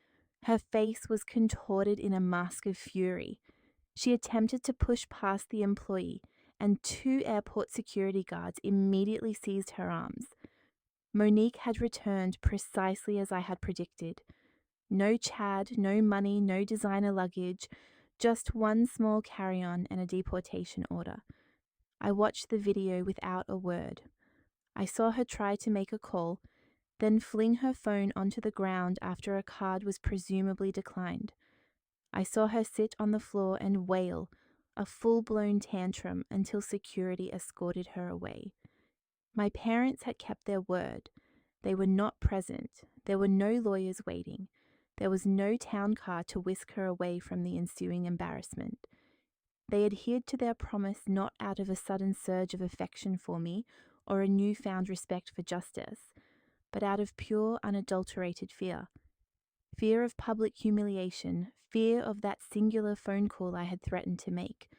[SPEAKER 1] Her face was contorted in a mask of fury. She attempted to push past the employee, and 2 airport security guards immediately seized her arms. Monique had returned precisely as I had predicted. No Chad, no money, no designer luggage, just one small carry-on and a deportation order. I watched the video without a word. I saw her try to make a call, then fling her phone onto the ground after a card was presumably declined. I saw her sit on the floor and wail, a full-blown tantrum until security escorted her away. My parents had kept their word. They were not present. There were no lawyers waiting. There was no town car to whisk her away from the ensuing embarrassment. They adhered to their promise not out of a sudden surge of affection for me or a newfound respect for justice, but out of pure, unadulterated fear. Fear of public humiliation, fear of that singular phone call I had threatened to make.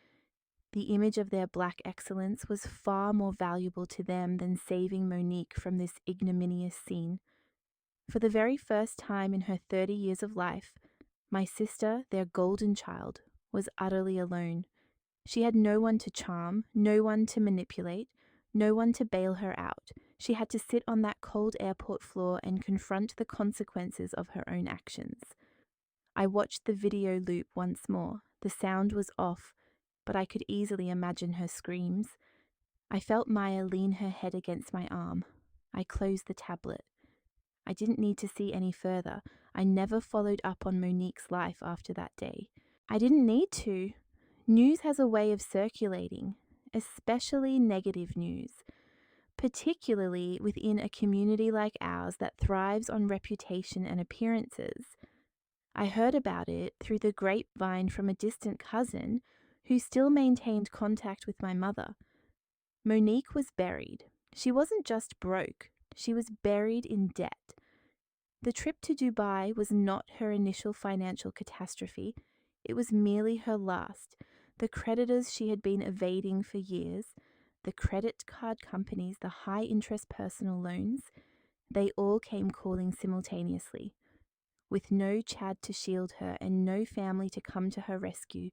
[SPEAKER 1] The image of their black excellence was far more valuable to them than saving Monique from this ignominious scene. For the very first time in her 30 years of life, my sister, their golden child, was utterly alone. She had no one to charm, no one to manipulate, no one to bail her out. She had to sit on that cold airport floor and confront the consequences of her own actions. I watched the video loop once more. The sound was off, but I could easily imagine her screams. I felt Maya lean her head against my arm. I closed the tablet. I didn't need to see any further. I never followed up on Monique's life after that day. I didn't need to. News has a way of circulating, especially negative news. particularly within a community like ours that thrives on reputation and appearances. I heard about it through the grapevine from a distant cousin who still maintained contact with my mother. Monique was buried. She wasn't just broke, she was buried in debt. The trip to Dubai was not her initial financial catastrophe, it was merely her last. The creditors she had been evading for years, the credit card companies, the high interest personal loans, they all came calling simultaneously. With no Chad to shield her and no family to come to her rescue,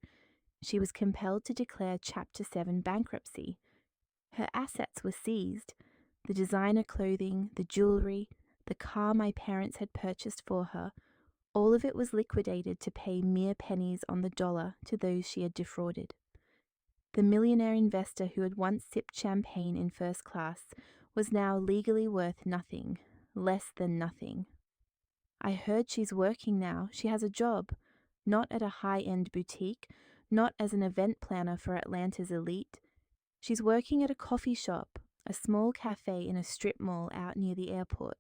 [SPEAKER 1] she was compelled to declare Chapter 7 bankruptcy. Her assets were seized: the designer clothing, the jewelry, the car my parents had purchased for her. All of it was liquidated to pay mere pennies on the dollar to those she had defrauded. The millionaire investor who had once sipped champagne in first class was now legally worth nothing, less than nothing. I heard she's working now. She has a job, not at a high-end boutique, not as an event planner for Atlanta's elite. She's working at a coffee shop, a small cafe in a strip mall out near the airport,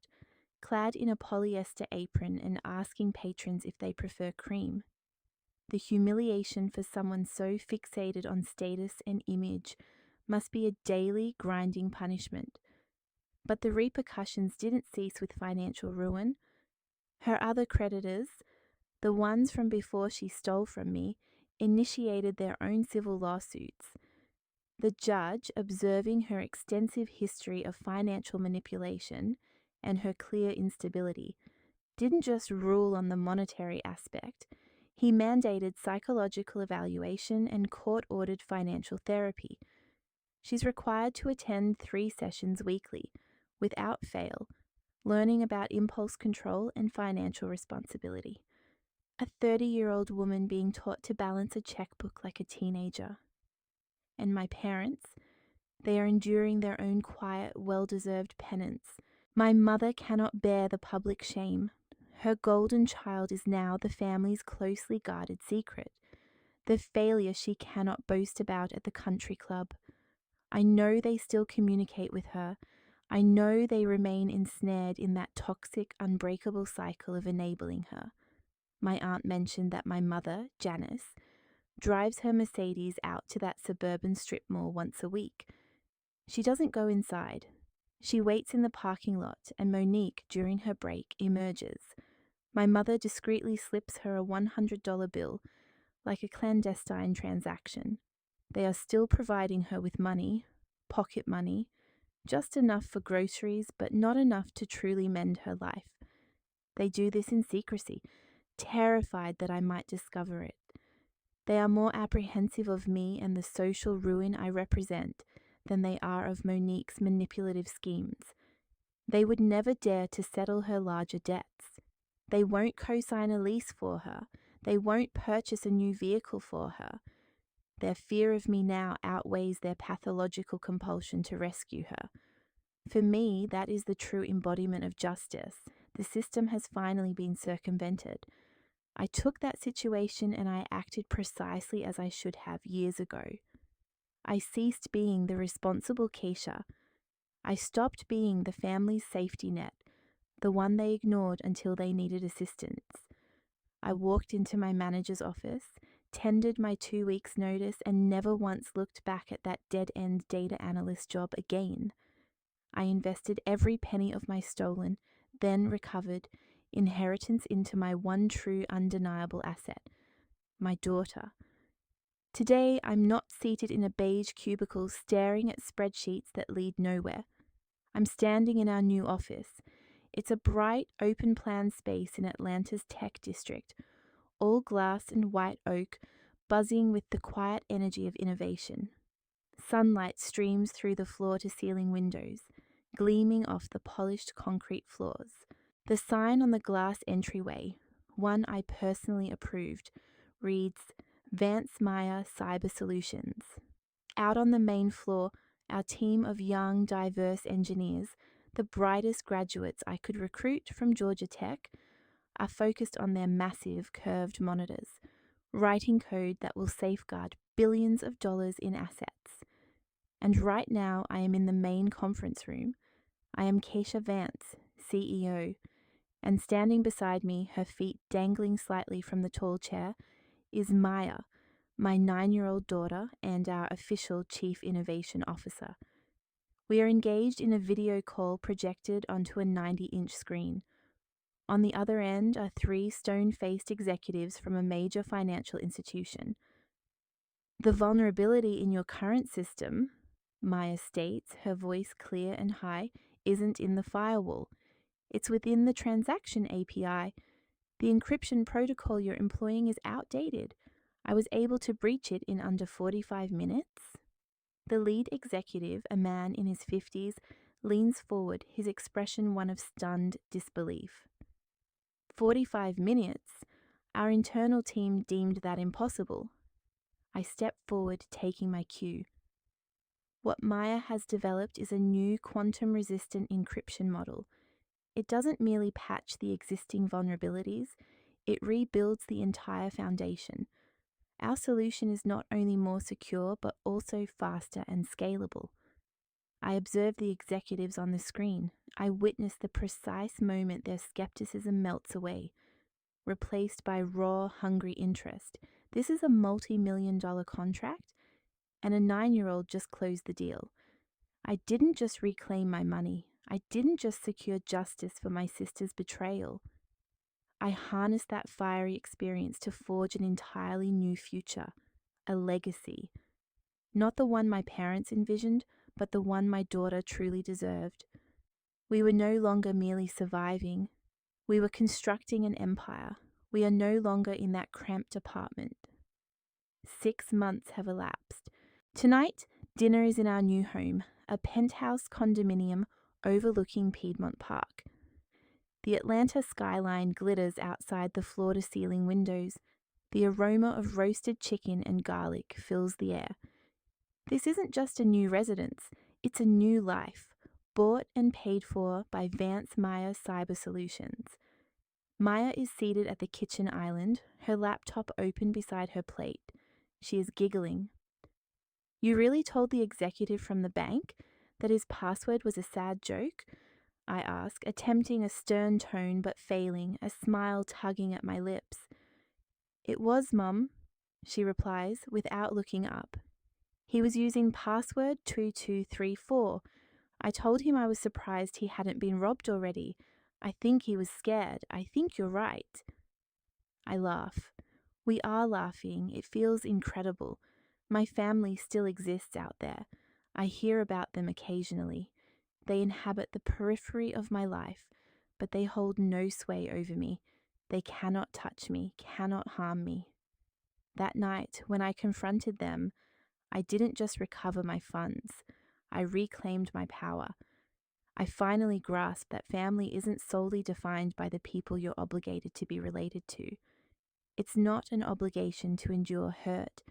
[SPEAKER 1] clad in a polyester apron and asking patrons if they prefer cream. The humiliation for someone so fixated on status and image must be a daily grinding punishment. But the repercussions didn't cease with financial ruin. Her other creditors, the ones from before she stole from me, initiated their own civil lawsuits. The judge, observing her extensive history of financial manipulation and her clear instability, didn't just rule on the monetary aspect. He mandated psychological evaluation and court-ordered financial therapy. She's required to attend 3 sessions weekly, without fail, learning about impulse control and financial responsibility. A 30-year-old woman being taught to balance a checkbook like a teenager. And my parents, they are enduring their own quiet, well-deserved penance. My mother cannot bear the public shame. Her golden child is now the family's closely guarded secret, the failure she cannot boast about at the country club. I know they still communicate with her. I know they remain ensnared in that toxic, unbreakable cycle of enabling her. My aunt mentioned that my mother, Janice, drives her Mercedes out to that suburban strip mall once a week. She doesn't go inside. She waits in the parking lot, and Monique, during her break, emerges. My mother discreetly slips her a $100 bill, like a clandestine transaction. They are still providing her with money, pocket money, just enough for groceries, but not enough to truly mend her life. They do this in secrecy, terrified that I might discover it. They are more apprehensive of me and the social ruin I represent than they are of Monique's manipulative schemes. They would never dare to settle her larger debts. They won't co-sign a lease for her. They won't purchase a new vehicle for her. Their fear of me now outweighs their pathological compulsion to rescue her. For me, that is the true embodiment of justice. The system has finally been circumvented. I took that situation and I acted precisely as I should have years ago. I ceased being the responsible Keisha. I stopped being the family's safety net, the one they ignored until they needed assistance. I walked into my manager's office, tendered my 2 weeks' notice, and never once looked back at that dead-end data analyst job again. I invested every penny of my stolen, then recovered, inheritance into my one true undeniable asset, my daughter. Today, I'm not seated in a beige cubicle staring at spreadsheets that lead nowhere. I'm standing in our new office. It's a bright, open-plan space in Atlanta's tech district, all glass and white oak, buzzing with the quiet energy of innovation. Sunlight streams through the floor-to-ceiling windows, gleaming off the polished concrete floors. The sign on the glass entryway, one I personally approved, reads, Vance Meyer Cyber Solutions. Out on the main floor, our team of young, diverse engineers, the brightest graduates I could recruit from Georgia Tech, are focused on their massive curved monitors, writing code that will safeguard billions of dollars in assets. And right now, I am in the main conference room. I am Keisha Vance, CEO, and standing beside me, her feet dangling slightly from the tall chair, is Maya, my 9-year-old daughter and our official Chief Innovation Officer. We are engaged in a video call projected onto a 90-inch screen. On the other end are 3 stone-faced executives from a major financial institution. The vulnerability in your current system, Maya states, her voice clear and high, isn't in the firewall. It's within the transaction API. The encryption protocol you're employing is outdated. I was able to breach it in under 45 minutes. The lead executive, a man in his 50s, leans forward, his expression one of stunned disbelief. 45 minutes? Our internal team deemed that impossible. I step forward, taking my cue. What Maya has developed is a new quantum-resistant encryption model. It doesn't merely patch the existing vulnerabilities, it rebuilds the entire foundation. Our solution is not only more secure, but also faster and scalable. I observe the executives on the screen. I witness the precise moment their skepticism melts away, replaced by raw, hungry interest. This is a multi-million-dollar contract, and a 9-year-old just closed the deal. I didn't just reclaim my money. I didn't just secure justice for my sister's betrayal. I harnessed that fiery experience to forge an entirely new future, a legacy. Not the one my parents envisioned, but the one my daughter truly deserved. We were no longer merely surviving. We were constructing an empire. We are no longer in that cramped apartment. 6 months have elapsed. Tonight, dinner is in our new home, a penthouse condominium overlooking Piedmont Park. The Atlanta skyline glitters outside the floor-to-ceiling windows. The aroma of roasted chicken and garlic fills the air. This isn't just a new residence, it's a new life, bought and paid for by Vance Maya Cyber Solutions. Maya is seated at the kitchen island, her laptop open beside her plate. She is giggling. "You really told the executive from the bank that his password was a sad joke?" I ask, attempting a stern tone but failing, a smile tugging at my lips. "It was, Mum," she replies, without looking up. "He was using password 2234. I told him I was surprised he hadn't been robbed already. I think he was scared. I think you're right." I laugh. We are laughing. It feels incredible. My family still exists out there. I hear about them occasionally. They inhabit the periphery of my life, but they hold no sway over me. They cannot touch me, cannot harm me. That night, when I confronted them, I didn't just recover my funds. I reclaimed my power. I finally grasped that family isn't solely defined by the people you're obligated to be related to. It's not an obligation to endure hurt,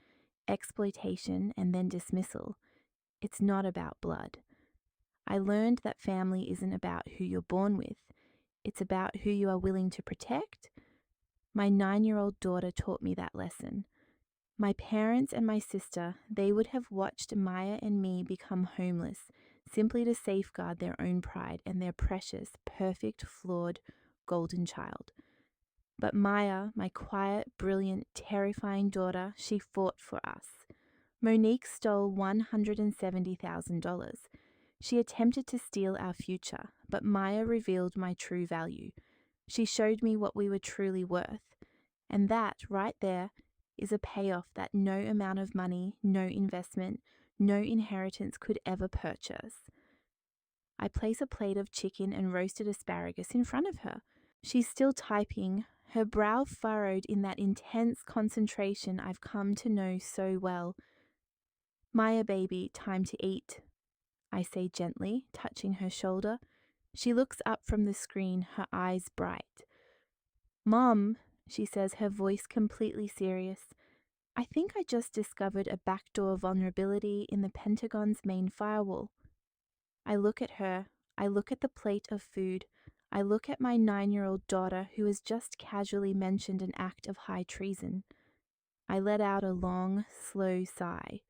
[SPEAKER 1] exploitation, and then dismissal. It's not about blood. I learned that family isn't about who you're born with. It's about who you are willing to protect. My 9-year-old daughter taught me that lesson. My parents and my sister, they would have watched Maya and me become homeless simply to safeguard their own pride and their precious, perfect, flawed, golden child. But Maya, my quiet, brilliant, terrifying daughter, she fought for us. Monique stole $170,000. She attempted to steal our future, but Maya revealed my true value. She showed me what we were truly worth. And that, right there, is a payoff that no amount of money, no investment, no inheritance could ever purchase. I place a plate of chicken and roasted asparagus in front of her. She's still typing, her brow furrowed in that intense concentration I've come to know so well. "Maya, baby, time to eat," I say gently, touching her shoulder. She looks up from the screen, her eyes bright. "Mom," she says, her voice completely serious, "I think I just discovered a backdoor vulnerability in the Pentagon's main firewall." I look at her. I look at the plate of food. I look at my 9-year-old daughter who has just casually mentioned an act of high treason. I let out a long, slow sigh.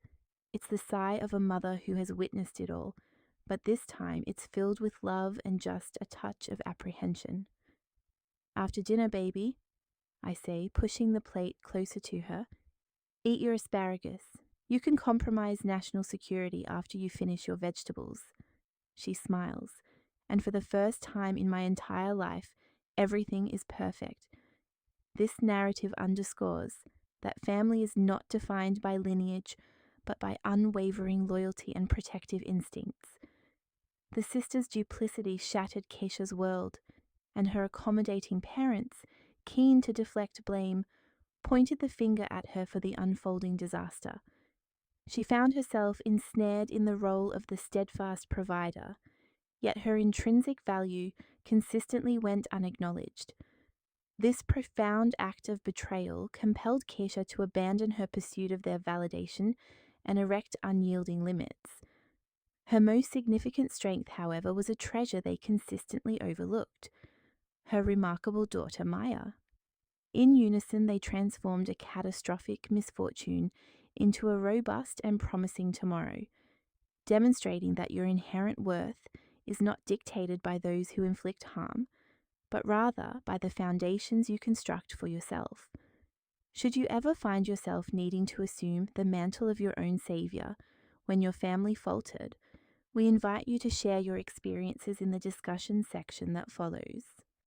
[SPEAKER 1] It's the sigh of a mother who has witnessed it all, but this time it's filled with love and just a touch of apprehension. After dinner, baby, I say, pushing the plate closer to her. Eat your asparagus. You can compromise national security after you finish your vegetables. She smiles, and for the first time in my entire life, everything is perfect. This narrative underscores that family is not defined by lineage, but by unwavering loyalty and protective instincts. The sister's duplicity shattered Keisha's world, and her accommodating parents, keen to deflect blame, pointed the finger at her for the unfolding disaster. She found herself ensnared in the role of the steadfast provider, yet her intrinsic value consistently went unacknowledged. This profound act of betrayal compelled Keisha to abandon her pursuit of their validation and erect unyielding limits. Her most significant strength, however, was a treasure they consistently overlooked: her remarkable daughter Maya. In unison, they transformed a catastrophic misfortune into a robust and promising tomorrow, demonstrating that your inherent worth is not dictated by those who inflict harm, but rather by the foundations you construct for yourself. Should you ever find yourself needing to assume the mantle of your own savior when your family faltered, we invite you to share your experiences in the discussion section that follows.